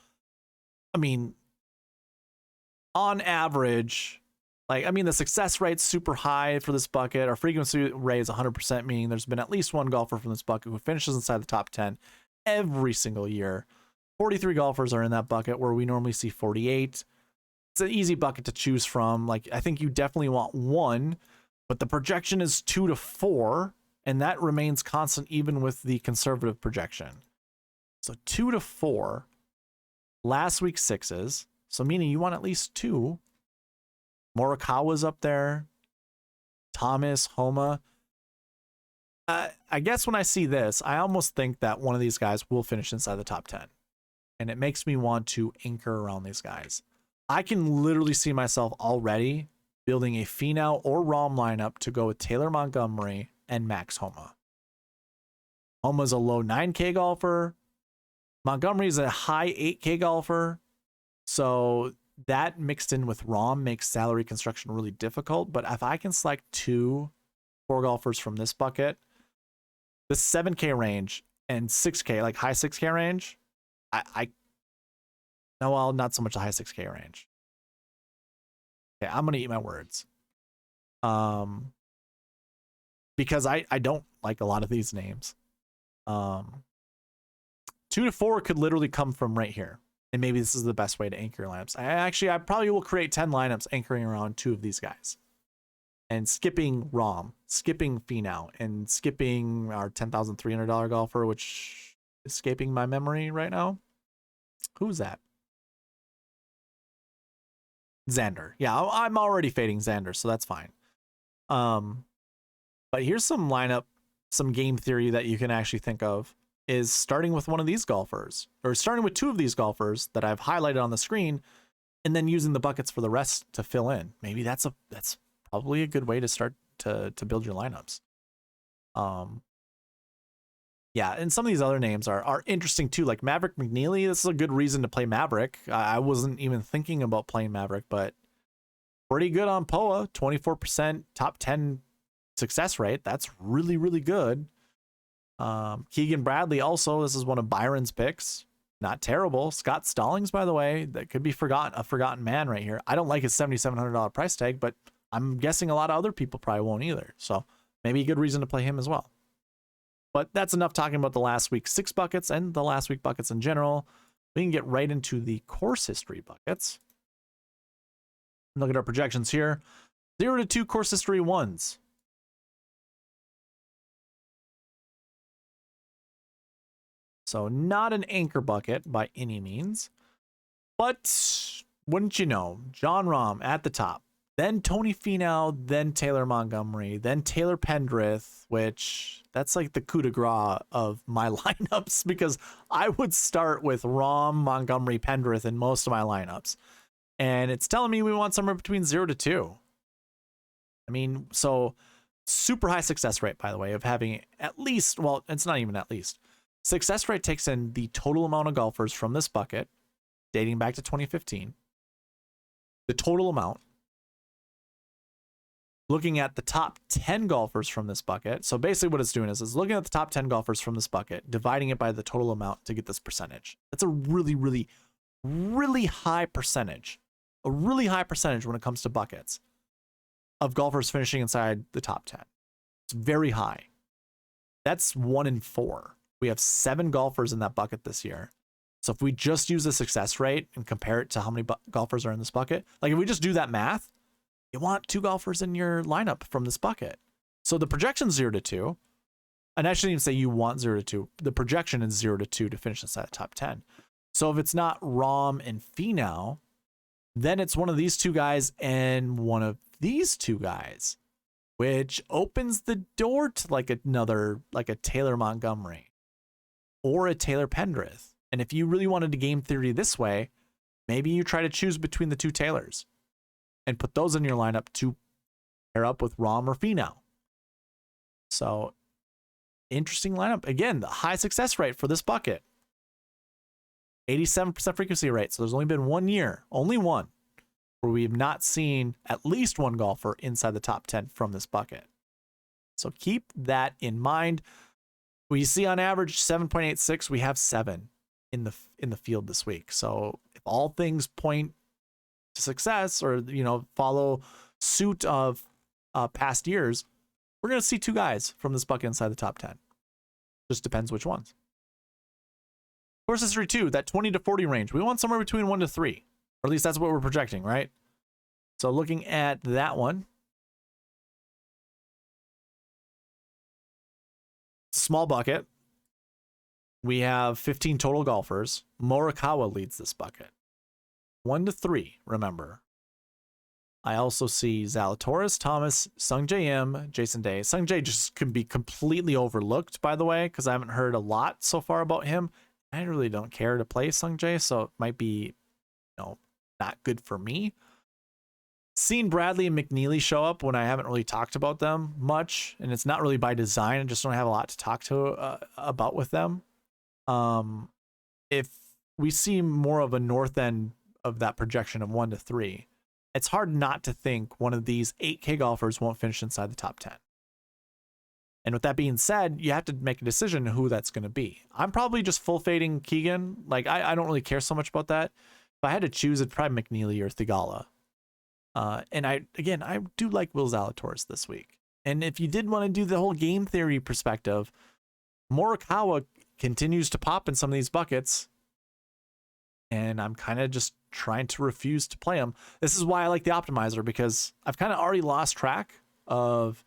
I mean, on average, the success rate's super high for this bucket. Our frequency rate is 100%, meaning there's been at least 1 golfer from this bucket who finishes inside the top 10 every single year. 43 golfers are in that bucket where we normally see 48. It's an easy bucket to choose from. I think you definitely want 1, but the projection is 2 to 4, and that remains constant even with the conservative projection. So 2 to 4. Last week 6s, so meaning you want at least 2. Morikawa's up there. Thomas, Homa. I guess when I see this, I almost think that one of these guys will finish inside the top 10. And it makes me want to anchor around these guys. I can literally see myself already building a Finau or Rahm lineup to go with Taylor Montgomery and Max Homa. Homa's a low 9K golfer. Montgomery's a high 8K golfer. So that mixed in with Rahm makes salary construction really difficult. But if I can select 4 golfers from this bucket, the 7K range and 6K, high 6K range, not so much the high 6K range. Okay, I'm going to eat my words. Because I don't like a lot of these names. 2 to 4 could literally come from right here. And maybe this is the best way to anchor lineups. I probably will create 10 lineups anchoring around 2 of these guys. And skipping Rahm, skipping Finau, and skipping our $10,300 golfer, which is escaping my memory right now. Who's that? Xander. Yeah, I'm already fading Xander, so that's fine. But here's some lineup, some game theory that you can actually think of is starting with one of these golfers, or starting with two of these golfers that I've highlighted on the screen, and then using the buckets for the rest to fill in. Maybe that's probably a good way to start to build your lineups. Yeah, and some of these other names are interesting too, like Maverick McNeely. This is a good reason to play Maverick. I wasn't even thinking about playing Maverick, but pretty good on POA, 24% top 10 success rate. That's really, really good. Keegan Bradley also, this is one of Byron's picks. Not terrible. Scott Stallings, by the way, that could be a forgotten man right here. I don't like his $7,700 price tag, but I'm guessing a lot of other people probably won't either. So maybe a good reason to play him as well. But that's enough talking about the last week's 6 buckets and the last week buckets in general. We can get right into the course history buckets. Look at our projections here. 0 to 2 course history ones. So not an anchor bucket by any means. But wouldn't you know, Jon Rahm at the top. Then Tony Finau, then Taylor Montgomery, then Taylor Pendrith, which that's like the coup de grace of my lineups, because I would start with Rahm, Montgomery, Pendrith in most of my lineups. And it's telling me we want somewhere between 0 to 2. I mean, so super high success rate, by the way, of having at least, well, it's not even at least. Success rate takes in the total amount of golfers from this bucket, dating back to 2015. The total amount. Looking at the top 10 golfers from this bucket. So basically what it's doing is it's looking at the top 10 golfers from this bucket, dividing it by the total amount to get this percentage. That's a really, really, really high percentage. A really high percentage when it comes to buckets of golfers finishing inside the top 10. It's very high. That's 1 in 4. We have 7 golfers in that bucket this year. So if we just use the success rate and compare it to how many golfers are in this bucket, like if we just do that math, you want 2 golfers in your lineup from this bucket. So the projection's 0 to 2. And I shouldn't even say you want 0 to 2. The projection is 0 to 2 to finish inside the top 10. So if it's not Rahm and Finau, then it's one of these 2 guys and one of these 2 guys, which opens the door to like another, like a Taylor Montgomery or a Taylor Pendrith. And if you really wanted to game theory this way, maybe you try to choose between the 2 Taylors and put those in your lineup to pair up with Rahm or Finau. So interesting lineup. Again, the high success rate for this bucket. 87% frequency rate. So there's only been 1 year, only one, where we have not seen at least 1 golfer inside the top 10 from this bucket. So keep that in mind. We see on average 7.86. We have 7 in the field this week. So if all things point to success, or follow suit of past years, we're going to see 2 guys from this bucket inside the top 10. Just depends which ones. Course history 2, that 20 to 40 range. We want somewhere between 1 to 3, or at least that's what we're projecting, right? So looking at that one, small bucket. We have 15 total golfers. Morikawa leads this bucket. 1 to 3, remember. I also see Zalatoris, Thomas, Sungjae Im, Jason Day. Sungjae just can be completely overlooked, by the way, because I haven't heard a lot so far about him. I really don't care to play Sungjae, so it might be, not good for me. Seen Bradley and McNeely show up when I haven't really talked about them much, and it's not really by design. I just don't have a lot to talk to about with them. If we see more of a north end of that projection of 1 to 3, it's hard not to think one of these 8K golfers won't finish inside the top 10. And with that being said, you have to make a decision who that's going to be. I'm probably just full fading Keegan. Like, I don't really care so much about that. If I had to choose, it'd probably McNeely or Thigala. And I do like Will Zalatoris this week. And if you did want to do the whole game theory perspective, Morikawa continues to pop in some of these buckets. And I'm kind of just trying to refuse to play him. This is why I like the optimizer, because I've kind of already lost track of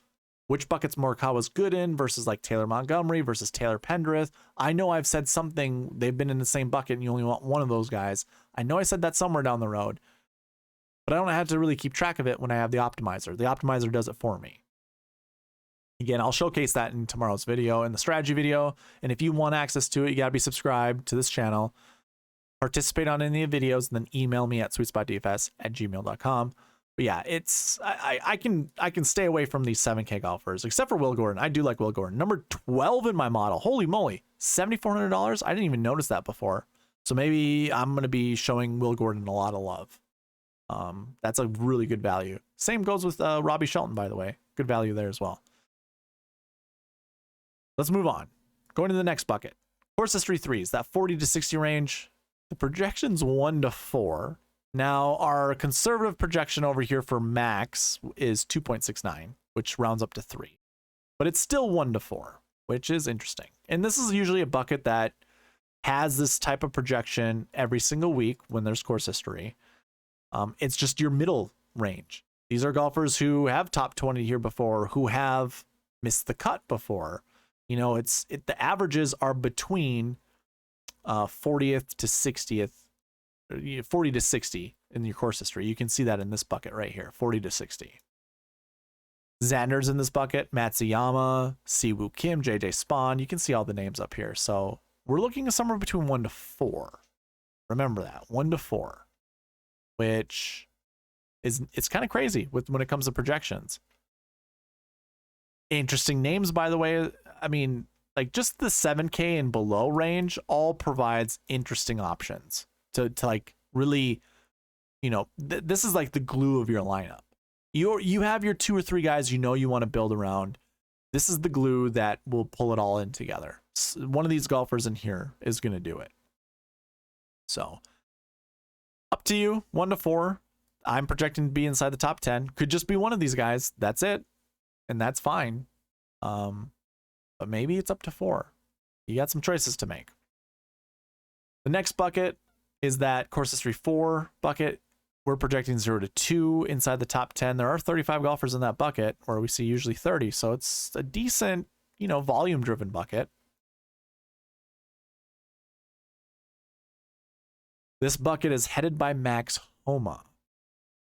which buckets Morikawa's good in versus like Taylor Montgomery versus Taylor Pendrith. I know I've said something, they've been in the same bucket and you only want one of those guys. I know I said that somewhere down the road, but I don't have to really keep track of it when I have the optimizer. The optimizer does it for me. Again, I'll showcase that in tomorrow's video, in the strategy video. And if you want access to it, you got to be subscribed to this channel, participate on any of the videos, and then email me at sweetspotdfs@gmail.com. But yeah, it's I can stay away from these 7K golfers, except for Will Gordon. I do like Will Gordon. Number 12 in my model. Holy moly, $7,400. I didn't even notice that before. So maybe I'm going to be showing Will Gordon a lot of love. That's a really good value. Same goes with Robbie Shelton, by the way. Good value there as well. Let's move on. Going to the next bucket. Course history threes, that 40 to 60 range. The projection's 1 to 4. Now, our conservative projection over here for max is 2.69, which rounds up to 3. But it's still 1 to 4, which is interesting. And this is usually a bucket that has this type of projection every single week when there's course history. It's just your middle range. These are golfers who have top 20 here before, who have missed the cut before. You know, the averages are between 40th to 60th, 40 to 60 in your course history. You can see that in this bucket right here, 40 to 60. Xander's in this bucket, Matsuyama, Siwoo Kim, JJ Spawn. You can see all the names up here. So we're looking at somewhere between 1 to 4. Remember that, 1 to 4, which it's kind of crazy when it comes to projections. Interesting names, by the way. I mean, like just the 7K and below range all provides interesting options to like really, you know, this is like the glue of your lineup. You have your 2 or 3 guys you know you want to build around. This is the glue that will pull it all in together. One of these golfers in here is going to do it. So up to you, 1 to 4. I'm projecting to be inside the top 10. Could just be one of these guys. That's it. And that's fine. But maybe it's up to 4. You got some choices to make. The next bucket is that course history 4 bucket. We're projecting 0 to 2 inside the top 10. There are 35 golfers in that bucket, or we see usually 30. So it's a decent, you know, volume driven bucket. This bucket is headed by Max Homa.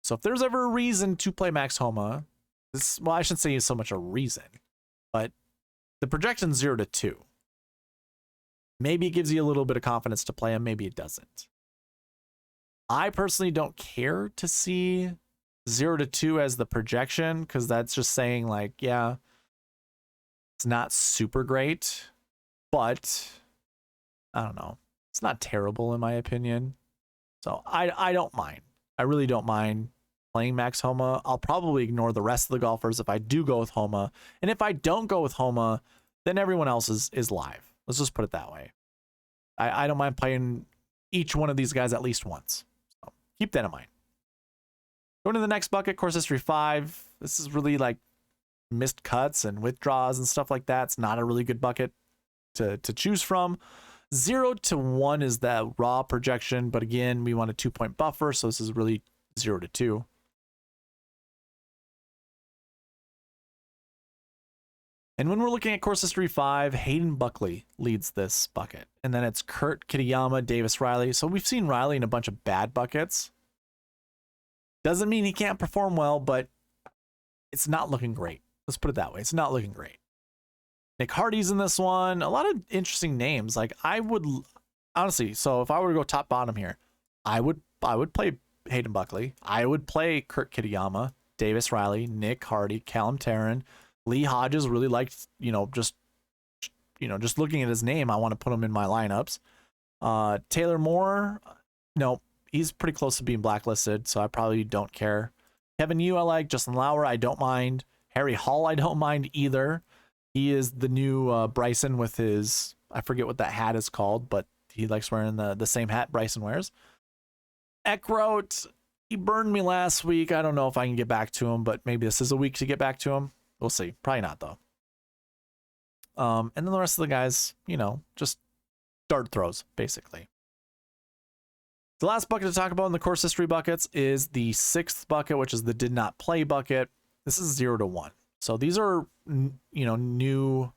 So if there's ever a reason to play Max Homa, well, I shouldn't say so much a reason, but the projection's 0 to 2. Maybe it gives you a little bit of confidence to play him. Maybe it doesn't. I personally don't care to see 0 to 2 as the projection, because that's just saying like, yeah, it's not super great, but I don't know. It's not terrible in my opinion. So I don't mind. I really don't mind playing Max Homa. I'll probably ignore the rest of the golfers if I do go with Homa. And if I don't go with Homa, then everyone else is live. Let's just put it that way. I don't mind playing each one of these guys at least once. So keep that in mind. Going to the next bucket, course history 5. This is really like missed cuts and withdraws and stuff like that. It's not a really good bucket to choose from. 0 to 1 is that raw projection, but again, we want a 2-point buffer, so this is really 0 to 2. And when we're looking at course history 5, Hayden Buckley leads this bucket. And then it's Kurt Kitayama, Davis Riley. So we've seen Riley in a bunch of bad buckets. Doesn't mean he can't perform well, but it's not looking great. Let's put it that way. It's not looking great. Nick Hardy's in this one. A lot of interesting names. Like I would honestly, so if I were to go top bottom here, I would play Hayden Buckley. I would play Kurt Kitayama, Davis Riley, Nick Hardy, Callum Tarrant. Lee Hodges really liked, just looking at his name, I want to put him in my lineups. Taylor Moore, no, he's pretty close to being blacklisted, so I probably don't care. Kevin Yu, I like. Justin Lauer, I don't mind. Harry Hall, I don't mind either. He is the new Bryson with his, I forget what that hat is called, but he likes wearing the same hat Bryson wears. Eckroat, he burned me last week. I don't know if I can get back to him, but maybe this is a week to get back to him. We'll see. Probably not, though. And then the rest of the guys, just dart throws, basically. The last bucket to talk about in the course history buckets is the 6th bucket, which is the did not play bucket. This is 0 to 1. So these are, new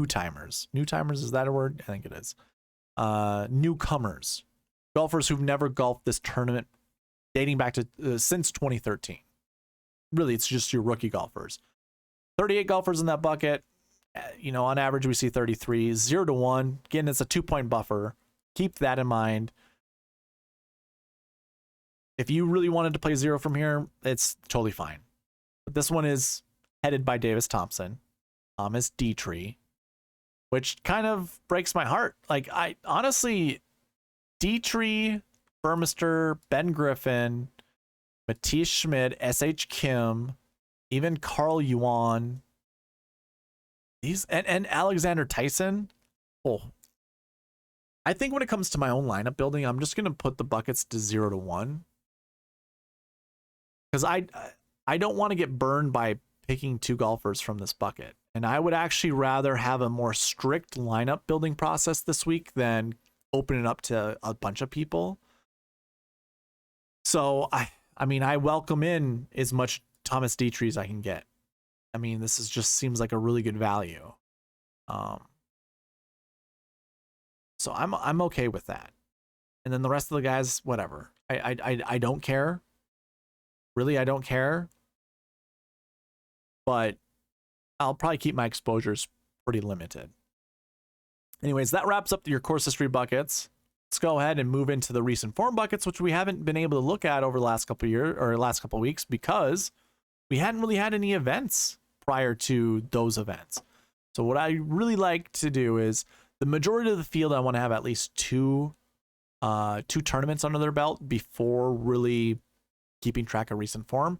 timers. New timers, is that a word? I think it is. Newcomers. Golfers who've never golfed this tournament dating back to since 2013. Really, it's just your rookie golfers. 38 golfers in that bucket. You know, on average, we see 33. 0 to 1. Again, it's a 2-point buffer. Keep that in mind. If you really wanted to play 0 from here, it's totally fine. But this one is headed by Davis Thompson, Thomas Dietrich, which kind of breaks my heart. Like, I honestly, Dietrich, Burmester, Ben Griffin, Matthias Schmidt, S.H. Kim, even Carl Yuan, these and Alexander Tyson. Oh, I think when it comes to my own lineup building, I'm just gonna put the buckets to 0 to 1. Because I don't want to get burned by picking 2 golfers from this bucket. And I would actually rather have a more strict lineup building process this week than open it up to a bunch of people. So I mean, I welcome in as much Thomas Dietrich as I can get. I mean, this is just seems like a really good value. So I'm okay with that. And then the rest of the guys, whatever. I don't care. Really, I don't care. But I'll probably keep my exposures pretty limited. Anyways, that wraps up your course history buckets. Let's go ahead and move into the recent form buckets, which we haven't been able to look at over the last couple of years or last couple of weeks because we hadn't really had any events prior to those events. So what I really like to do is the majority of the field, I want to have at least two tournaments under their belt before really keeping track of recent form.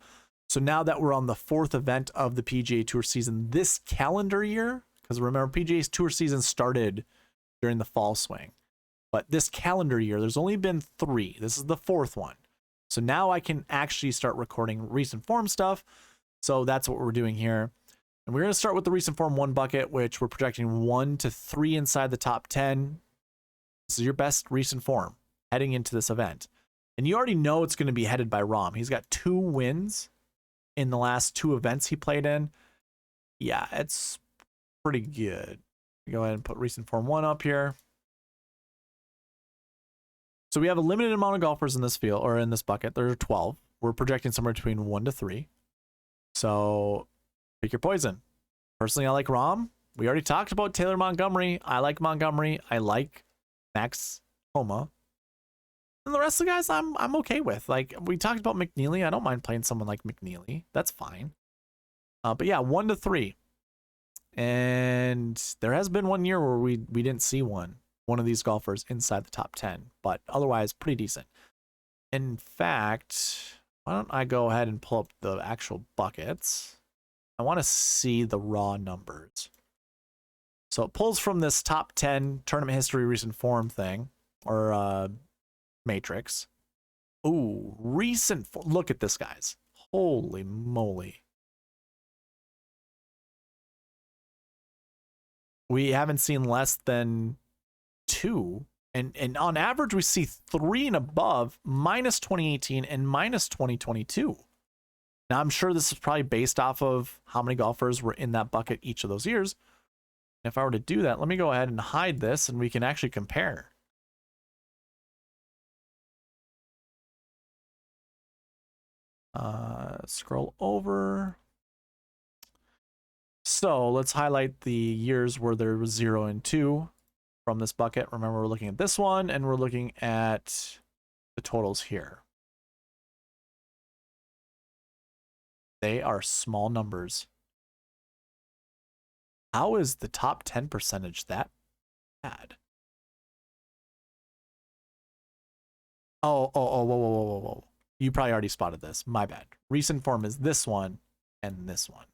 So now that we're on the 4th event of the PGA Tour season this calendar year, because remember, PGA's Tour season started during the fall swing. But this calendar year, there's only been 3. This is the 4th one. So now I can actually start recording recent form stuff. So that's what we're doing here. And we're going to start with the recent form 1 bucket, which we're projecting 1 to 3 inside the top 10. This is your best recent form heading into this event. And you already know it's going to be headed by Rahm. He's got 2 wins in the last 2 events he played in. Yeah, it's pretty good. Go ahead and put recent form 1 up here. So we have a limited amount of golfers in this field, or in this bucket. There are 12. We're projecting somewhere between 1 to 3. So pick your poison. Personally, I like Rahm. We already talked about Taylor Montgomery. I like Montgomery. I like Max Homa. And the rest of the guys I'm okay with. Like, we talked about McNeely. I don't mind playing someone like McNeely. That's fine. But yeah, 1 to 3. And there has been one year where we didn't see one of these golfers inside the top 10, but otherwise pretty decent. In fact, why don't I go ahead and pull up the actual buckets? I want to see the raw numbers. So it pulls from this top 10 tournament history recent form thing, or matrix. Ooh, recent form. Look at this, guys. Holy moly. We haven't seen less than 2, and on average we see 3 and above, minus 2018 and minus 2022. Now I'm sure this is probably based off of how many golfers were in that bucket each of those years. If I were to do that, let me go ahead and hide this and we can actually compare. Scroll over. So let's highlight the years where there was 0 and 2 from this bucket. Remember, we're looking at this one and we're looking at the totals here. They are small numbers. How is the top 10 percentage that bad? Oh, whoa. You probably already spotted this. My bad. Recent form is this one and this one.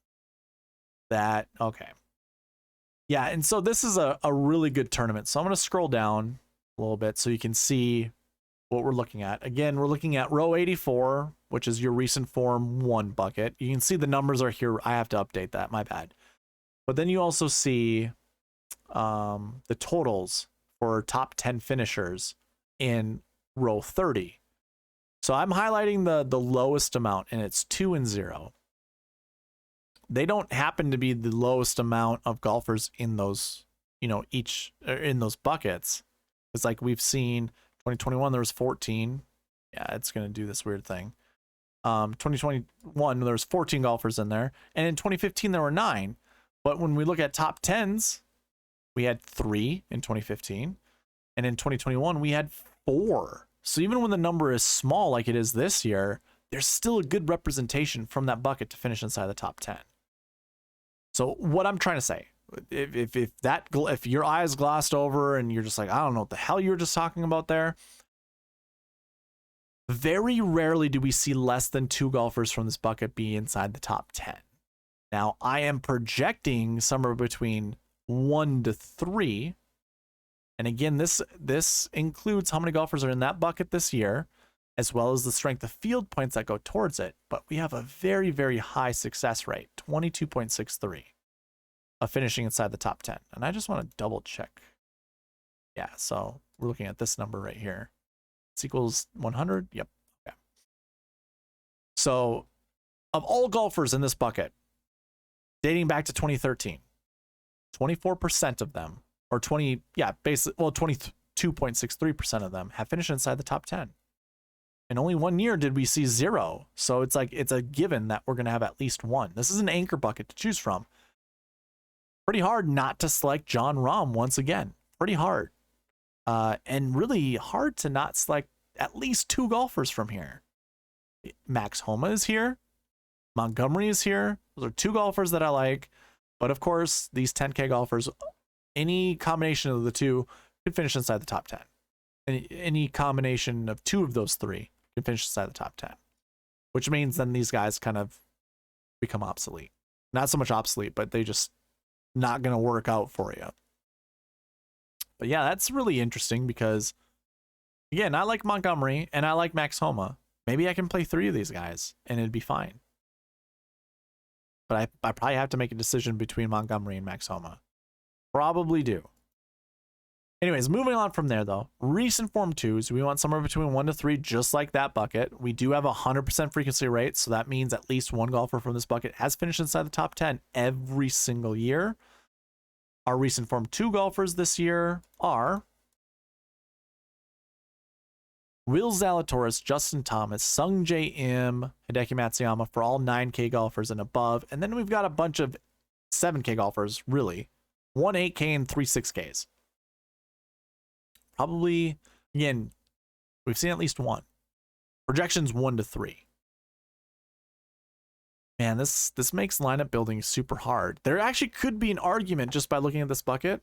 That, okay. Yeah, and so this is a really good tournament. So I'm going to scroll down a little bit so you can see what we're looking at. Again, we're looking at row 84, which is your recent form 1 bucket. You can see the numbers are here. I have to update that. My bad. But then you also see the totals for top 10 finishers in row 30. So I'm highlighting the lowest amount, and it's 2 and 0. They don't happen to be the lowest amount of golfers in those, you know, in those buckets. It's like we've seen 2021, there was 14. Yeah, it's going to do this weird thing. 2021, there was 14 golfers in there. And in 2015, there were 9. But when we look at top 10s, we had 3 in 2015. And in 2021, we had 4. So even when the number is small like it is this year, there's still a good representation from that bucket to finish inside the top 10. So what I'm trying to say, if your eyes glossed over and you're just like, I don't know what the hell you were just talking about there, very rarely do we see less than 2 golfers from this bucket be inside the top 10. Now, I am projecting somewhere between 1 to 3. And again, this includes how many golfers are in that bucket this year, as well as the strength of field points that go towards it. But we have a very, very high success rate, 22.63, of finishing inside the top 10. And I just want to double check. Yeah, so we're looking at this number right here. This equals 100. Yep. Okay. So of all golfers in this bucket, dating back to 2013, 24% of them, or 22.63% of them have finished inside the top 10. And only 1 year did we see 0. So it's like, it's a given that we're going to have at least 1. This is an anchor bucket to choose from. Pretty hard not to select Jon Rahm once again. Pretty hard. And really hard to not select at least 2 golfers from here. Max Homa is here. Montgomery is here. Those are 2 golfers that I like. But of course, these 10K golfers, any combination of the 2 could finish inside the top 10. Any combination of 2 of those 3 can finish inside the top 10. Which means then these guys kind of become obsolete. Not so much obsolete, but they just not going to work out for you. But yeah, that's really interesting because, again, I like Montgomery and I like Max Homa. Maybe I can play 3 of these guys and it'd be fine. But I probably have to make a decision between Montgomery and Max Homa. Probably do. Anyways, moving on from there, though. Recent Form 2s, we want somewhere between 1 to 3, just like that bucket. We do have a 100% frequency rate, so that means at least 1 golfer from this bucket has finished inside the top 10 every single year. Our recent Form 2 golfers this year are Will Zalatoris, Justin Thomas, Sung J Im, Hideki Matsuyama for all 9K golfers and above. And then we've got a bunch of 7K golfers, really. 1 8K and 3 6Ks. Probably, again, we've seen at least 1. Projections 1 to 3. Man, this makes lineup building super hard. There actually could be an argument just by looking at this bucket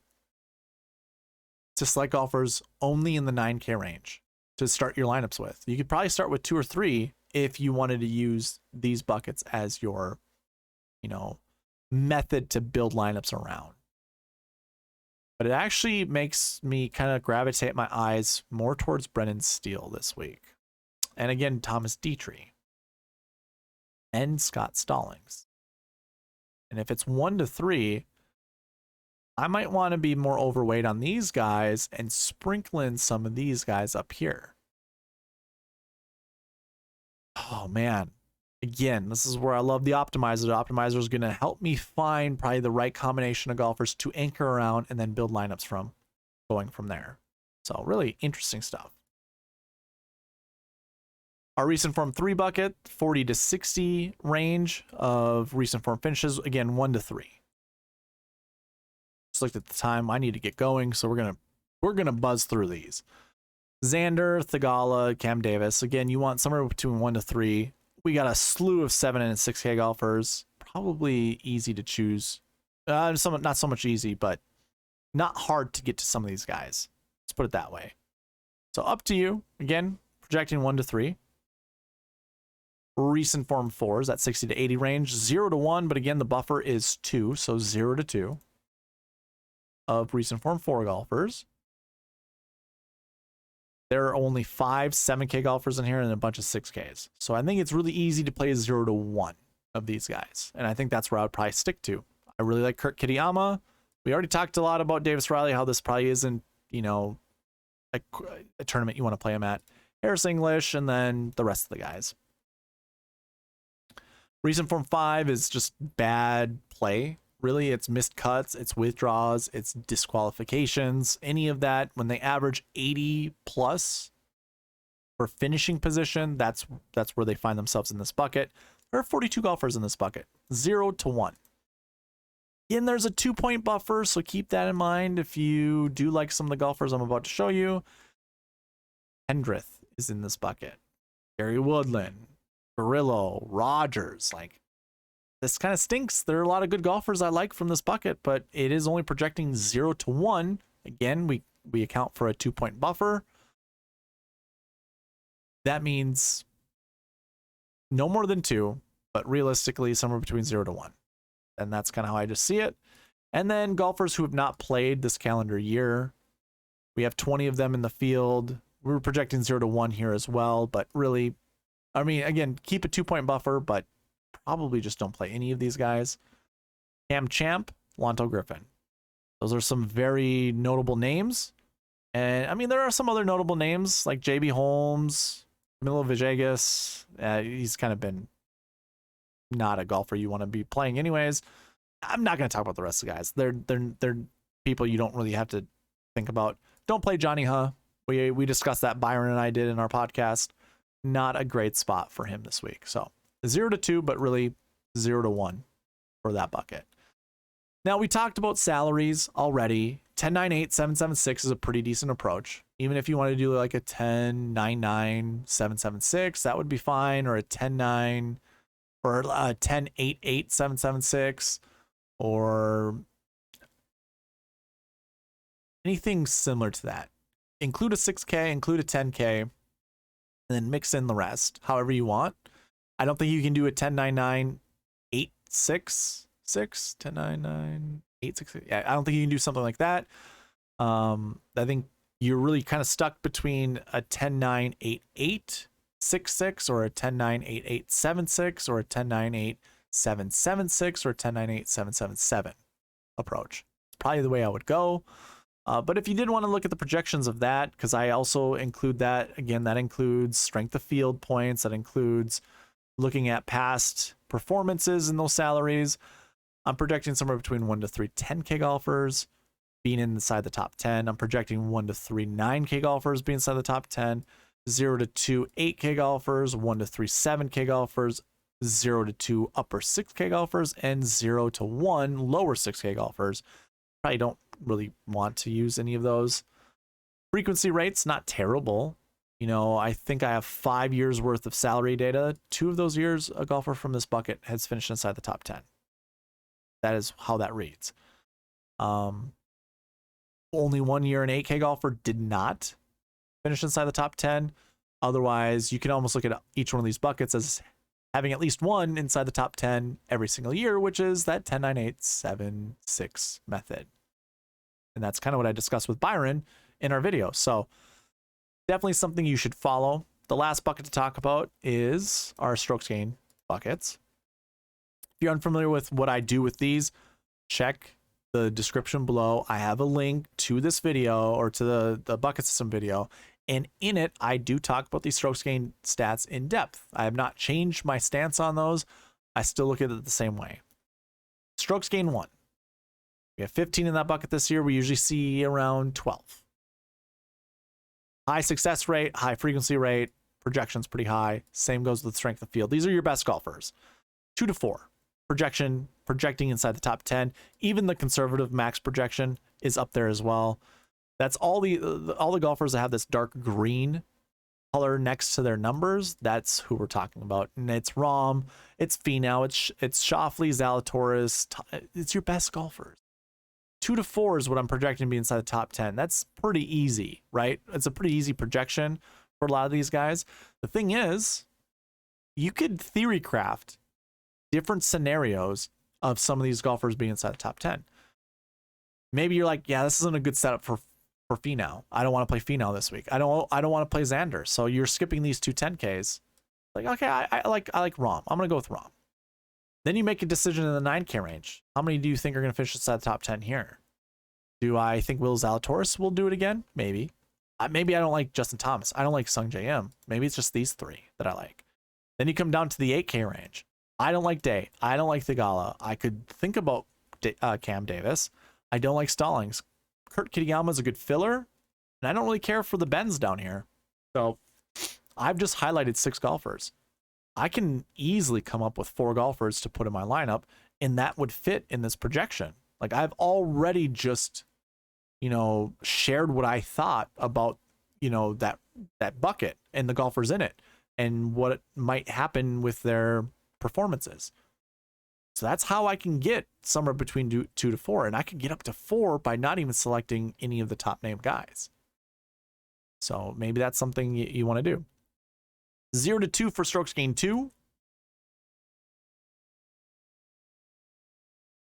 to select golfers only in the 9K range to start your lineups with. You could probably start with 2 or 3 if you wanted to use these buckets as your, method to build lineups around. But it actually makes me kind of gravitate my eyes more towards Brennan Steele this week. And again, Thomas Dietrich. And Scott Stallings. And if it's 1 to 3, I might want to be more overweight on these guys and sprinkle in some of these guys up here. Oh man. Again, this is where I love the optimizer. The optimizer is going to help me find probably the right combination of golfers to anchor around and then build lineups from, going from there. So really interesting stuff. Our recent Form 3 bucket, 40 to 60 range of recent Form finishes. Again, 1 to 3. Just looked at the time. I need to get going, so we're gonna buzz through these. Xander, Thigala, Cam Davis. Again, you want somewhere between 1 to 3. We got a slew of 7 and 6K golfers. Probably easy to choose. Not so much easy, but not hard to get to some of these guys. Let's put it that way. So up to you. Again, projecting 1 to 3. Recent Form 4s at 60 to 80 range. 0 to 1, but again, the buffer is 2, so 0 to 2 of recent Form 4 golfers. There are only 5 7K golfers in here and a bunch of 6Ks. So I think it's really easy to play 0 to 1 of these guys. And I think that's where I would probably stick to. I really like Kurt Kitayama. We already talked a lot about Davis Riley, how this probably isn't, a tournament you want to play him at. Harris English, and then the rest of the guys. Recent Form 5 is just bad play. Really, it's missed cuts, it's withdraws, it's disqualifications, any of that. When they average 80 plus, For finishing position, that's where they find themselves in this bucket. There are 42 golfers in this bucket, 0 to 1. Again, there's a 2-point buffer, so keep that in mind if you do like some of the golfers I'm about to show you. Hendrith is in this bucket. Gary Woodland, Barillo, Rogers. Like, this kind of stinks. There are a lot of good golfers I like from this bucket, but it is only projecting 0 to 1. Again, we account for a 2-point buffer. That means no more than 2, but realistically somewhere between 0 to 1. And that's kind of how I just see it. And then golfers who have not played this calendar year, we have 20 of them in the field. We're projecting 0 to 1 here as well, but really, I mean, again, keep a 2-point buffer, but probably just don't play any of these guys. Cam Champ, Lonto Griffin. Those are some very notable names. And I mean, there are some other notable names like JB Holmes, Milo Villegas. He's kind of been not a golfer you want to be playing anyways. I'm not going to talk about the rest of the guys. They're people you don't really have to think about. Don't play Johnny Huh. We discussed that, Byron and I did in our podcast. Not a great spot for him this week. So 0 to 2, but really 0 to 1 for that bucket. Now, we talked about salaries already. 10.98, 7.76 is a pretty decent approach. Even if you want to do like a 10.99, 7.76, that would be fine, or a 10.9 or a 10.88, 7.76, or anything similar to that. Include a 6K, include a 10K, and then mix in the rest however you want. I don't think you can do a 10.99, 8.66, 10.99, 8.66. Yeah, I don't think you can do something like that. I think you're really kind of stuck between a 10.9, 8.866 or a 10.9, 8.876 or a 10.9, 8.776 or a 10.9, 8.777 approach. It's probably the way I would go. But if you did want to look at the projections of that, because I also include that, again, that includes strength of field points, that includes looking at past performances in those salaries. I'm projecting somewhere between 1 to 3 10K golfers being inside the top 10. I'm projecting 1 to 3 9K golfers being inside the top 10, 0 to 2 8K golfers, 1 to 3 7K golfers, 0 to 2 upper 6K golfers, and 0 to 1 lower 6K golfers. Probably don't really want to use any of those. Frequency rates, not terrible. You know, I think I have 5 years worth of salary data. 2 of those years, a golfer from this bucket has finished inside the top 10. That is how that reads. Only 1 year an 8K golfer did not finish inside the top 10. Otherwise, you can almost look at each one of these buckets as having at least one inside the top 10 every single year, which is that 10.9876 method. And that's kind of what I discussed with Byron in our video. So definitely something you should follow. The last bucket to talk about is our strokes gain buckets. If you're unfamiliar with what I do with these, check the description below. I have a link to this video or to the bucket system video. And in it, I do talk about these strokes gain stats in depth. I have not changed my stance on those. I still look at it the same way. Strokes gain 1. We have 15 in that bucket this year. We usually see around 12. High success rate, high frequency rate, projection's pretty high. Same goes with strength of field. These are your best golfers. 2 to 4. Projecting inside the top 10. Even the conservative max projection is up there as well. That's all the golfers that have this dark green color next to their numbers. That's who we're talking about. And it's Rahm, it's Finau, it's Schauffele, Zalatoris. It's your best golfers. 2 to 4 is what I'm projecting to be inside the top 10. That's pretty easy, right? It's a pretty easy projection for a lot of these guys. The thing is, you could theory craft different scenarios of some of these golfers being inside the top 10. Maybe you're like, yeah, this isn't a good setup for Finau. I don't want to play Finau this week. I don't want to play Xander. So you're skipping these 2 10Ks. Like, okay, I like Rahm. I'm gonna go with Rahm. Then you make a decision in the 9K range. How many do you think are gonna finish inside the top 10 here? Do I think Will Zalatoris will do it again? Maybe. Maybe I don't like Justin Thomas. I don't like Sung J M. Maybe it's just these 3 that I like. Then you come down to the 8K range. I don't like Day. I don't like Thigala. I could think about Cam Davis. I don't like Stallings. Kurt Kitayama is a good filler, and I don't really care for the bends down here. So I've just highlighted 6 golfers. I can easily come up with 4 golfers to put in my lineup, and that would fit in this projection. Like, I've already just, shared what I thought about, that bucket and the golfers in it and what might happen with their performances. So that's how I can get somewhere between 2 to 4, and I can get up to 4 by not even selecting any of the top name guys. So maybe that's something you want to do. 0 to 2 for strokes gained 2.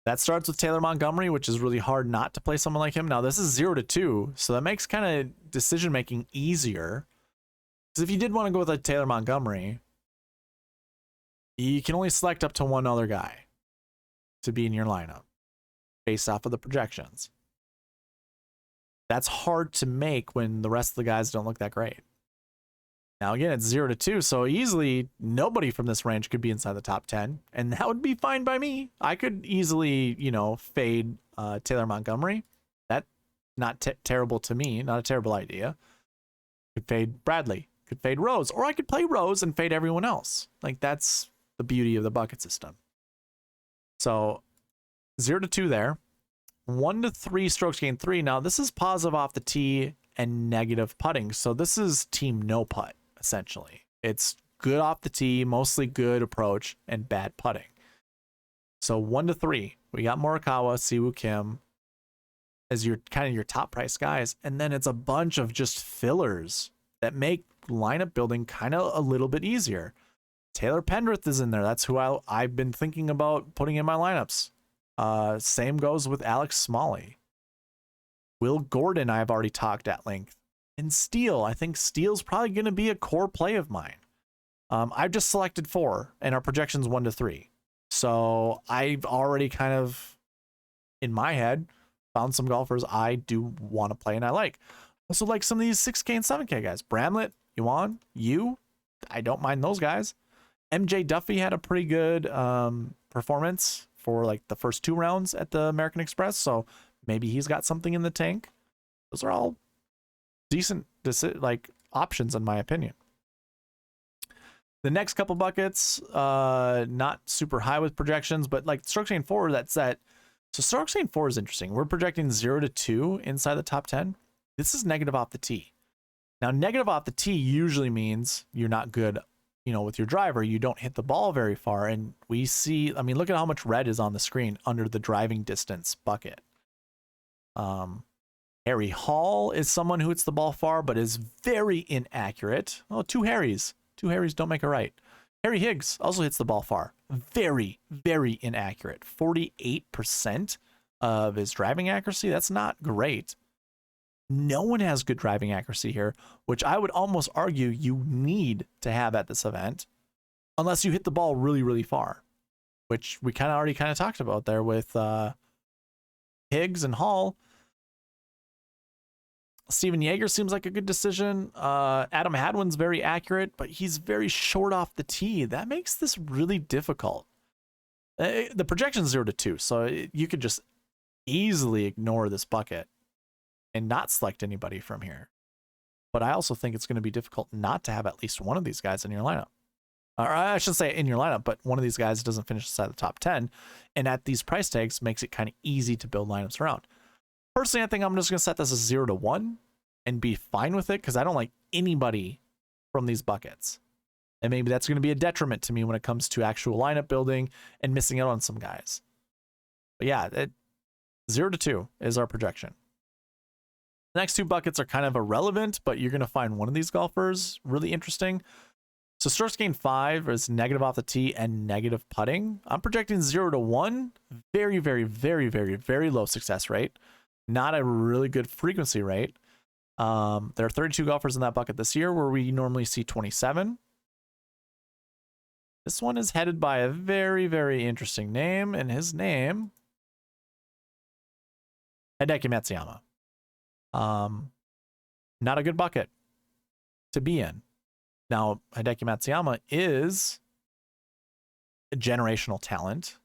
That starts with Taylor Montgomery, which is really hard not to play someone like him. Now, this is 0 to 2, so that makes kind of decision-making easier. Because if you did want to go with a Taylor Montgomery, you can only select up to one other guy to be in your lineup based off of the projections. That's hard to make when the rest of the guys don't look that great. Now, again, it's 0 to 2, so easily nobody from this range could be inside the top 10, and that would be fine by me. I could easily, fade Taylor Montgomery. That's not terrible to me, not a terrible idea. Could fade Bradley, could fade Rose, or I could play Rose and fade everyone else. Like, that's the beauty of the bucket system. So 0 to 2 there. 1 to 3 strokes gained 3. Now, this is positive off the tee and negative putting. So this is team no putt, essentially. It's good off the tee, mostly good approach, and bad putting. So 1 to 3. We got Morikawa, Siwoo Kim as your kind of your top price guys. And then it's a bunch of just fillers that make lineup building kind of a little bit easier. Taylor Pendrith is in there. That's who I've been thinking about putting in my lineups. Same goes with Alex Smalley. Will Gordon, I've already talked at length. And Steele, I think Steele's probably going to be a core play of mine. I've just selected 4, and our projection's 1 to 3. So I've already kind of, in my head, found some golfers I do want to play and I like. Also like some of these 6K and 7K guys. Bramlett, Yuan, I don't mind those guys. MJ Duffy had a pretty good performance for like the first 2 rounds at the American Express, so maybe he's got something in the tank. Those are all decent options in my opinion. The next couple buckets, not super high with projections, but like strokes gained 4, that's set. So strokes gained 4 is interesting. We're projecting 0 to 2 inside the top 10. This is negative off the tee. Now, negative off the tee usually means you're not good, with your driver. You don't hit the ball very far. And we see, look at how much red is on the screen under the driving distance bucket. Harry Hall is someone who hits the ball far, but is very inaccurate. Oh, 2 Harrys. 2 Harrys don't make a right. Harry Higgs also hits the ball far. Very, very inaccurate. 48% of his driving accuracy. That's not great. No one has good driving accuracy here, which I would almost argue you need to have at this event, unless you hit the ball really, really far, which we already talked about there with Higgs and Hall. Steven Yeager seems like a good decision. Adam Hadwin's very accurate, but he's very short off the tee. That makes this really difficult. The projection's 0 to 2, so you could just easily ignore this bucket and not select anybody from here. But I also think it's going to be difficult not to have at least one of these guys in your lineup. Or I should say in your lineup, but one of these guys doesn't finish inside the top 10. And at these price tags makes it kind of easy to build lineups around. Personally, I think I'm just going to set this as 0 to 1 and be fine with it because I don't like anybody from these buckets. And maybe that's going to be a detriment to me when it comes to actual lineup building and missing out on some guys. But yeah, 0 to 2 is our projection. The next 2 buckets are kind of irrelevant, but you're going to find one of these golfers really interesting. So strokes gained 5 is negative off the tee and negative putting. I'm projecting 0 to 1. Very, very, very, very, very low success rate. Not a really good frequency rate. There are 32 golfers in that bucket this year, where we normally see 27. This one is headed by a very, very interesting name, and his name, Hideki Matsuyama. Not a good bucket to be in. Now, Hideki Matsuyama is a generational talent.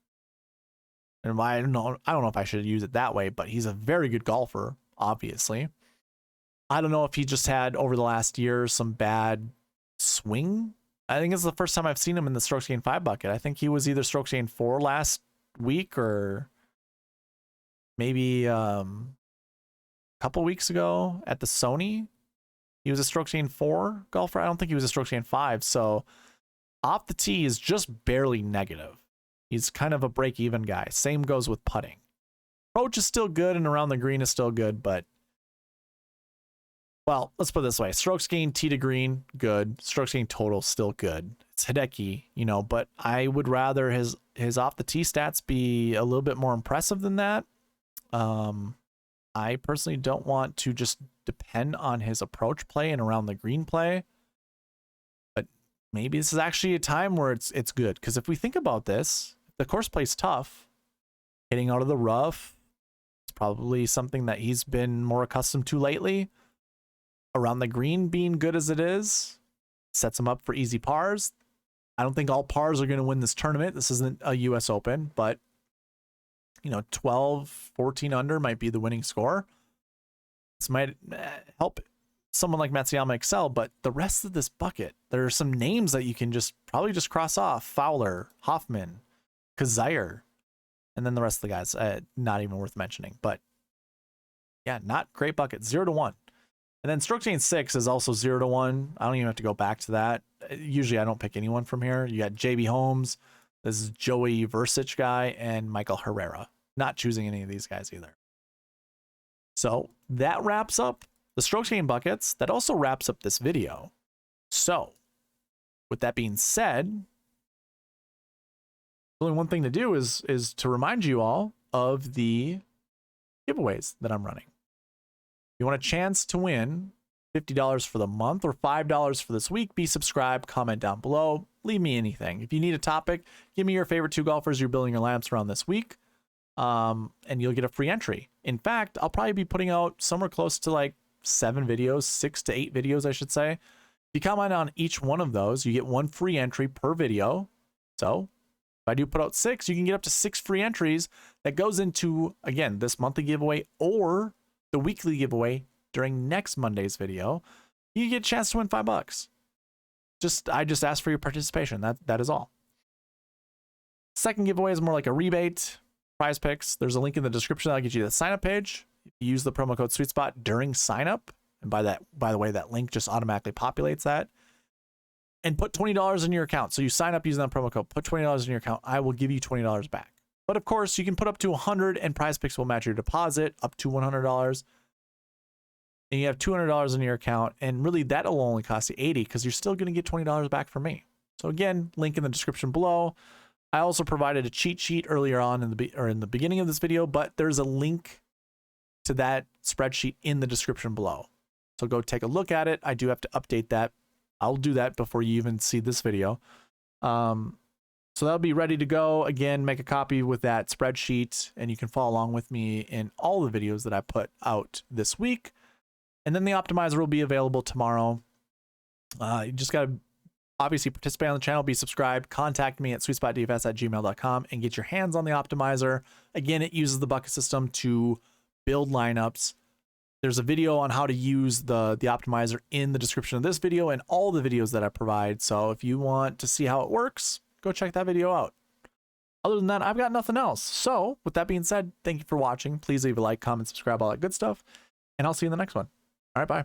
And I don't know if I should use it that way, but he's a very good golfer, obviously. I don't know if he just had, over the last year, some bad swing. I think it's the first time I've seen him in the strokes gained 5 bucket. I think he was either strokes gained 4 last week or maybe a couple weeks ago at the Sony. He was a strokes gained 4 golfer. I don't think he was a strokes gained 5. So off the tee is just barely negative. He's kind of a break-even guy. Same goes with putting. Approach is still good and around the green is still good, but well, let's put it this way. Strokes gained tee to green, good. Strokes gained total, still good. It's Hideki, you know, but I would rather his off the tee stats be a little bit more impressive than that. I personally don't want to just depend on his approach play and around the green play. But maybe this is actually a time where it's good. Because if we think about this, the course play's tough. Hitting out of the rough, it's probably something that he's been more accustomed to lately. Around the green being good as it is, sets him up for easy pars. I don't think all pars are going to win this tournament. This isn't a US Open, but you know, 12, 14 under might be the winning score. This might help someone like Matsuyama excel, but the rest of this bucket, there are some names that you can probably just cross off. Fowler, Hoffman, Kazire, and then the rest of the guys, not even worth mentioning. But yeah, not great bucket, 0 to 1. And then strokes gained 6 is also 0 to 1. I don't even have to go back to that. Usually I don't pick anyone from here. You got JB Holmes, this is Joey Versich guy, and Michael Herrera. Not choosing any of these guys either. So that wraps up the strokes gained buckets. That also wraps up this video. So with that being said, only one thing to do is to remind you all of the giveaways that I'm running. If you want a chance to win $50 for the month or $5 for this week, be subscribed, comment down below, leave me anything. If you need a topic, give me your favorite 2 golfers you're building your lineups around this week, and you'll get a free entry. In fact, I'll probably be putting out somewhere close to like 7 videos, 6 to 8 videos, I should say. If you comment on each one of those, you get 1 free entry per video. So if I do put out 6, you can get up to 6 free entries that goes into, again, this monthly giveaway or the weekly giveaway during next Monday's video. You get a chance to win $5. I just ask for your participation. That is all. Second giveaway is more like a rebate. Prize picks. There's a link in the description that'll get you to the sign up page. If you use the promo code SweetSpot during sign up, and by the way, that link just automatically populates that. And put $20 in your account. So you sign up using that promo code, put $20 in your account. I will give you $20 back. But of course, you can put up to $100 and Prize Picks will match your deposit up to $100. And you have $200 in your account, and really that'll only cost you $80 because you're still going to get $20 back from me. So again, link in the description below. I also provided a cheat sheet earlier on in the beginning of this video, but there's a link to that spreadsheet in the description below. So go take a look at it. I do have to update that. I'll do that before you even see this video. So that'll be ready to go. Again, make a copy with that spreadsheet, and you can follow along with me in all the videos that I put out this week. And then the optimizer will be available tomorrow. You just got to obviously participate on the channel, be subscribed, contact me at sweetspotdfs@gmail.com and get your hands on the optimizer. Again, it uses the bucket system to build lineups. There's a video on how to use the optimizer in the description of this video and all the videos that I provide. So if you want to see how it works, go check that video out. Other than that, I've got nothing else. So with that being said, thank you for watching. Please leave a like, comment, subscribe, all that good stuff. And I'll see you in the next one. All right, bye.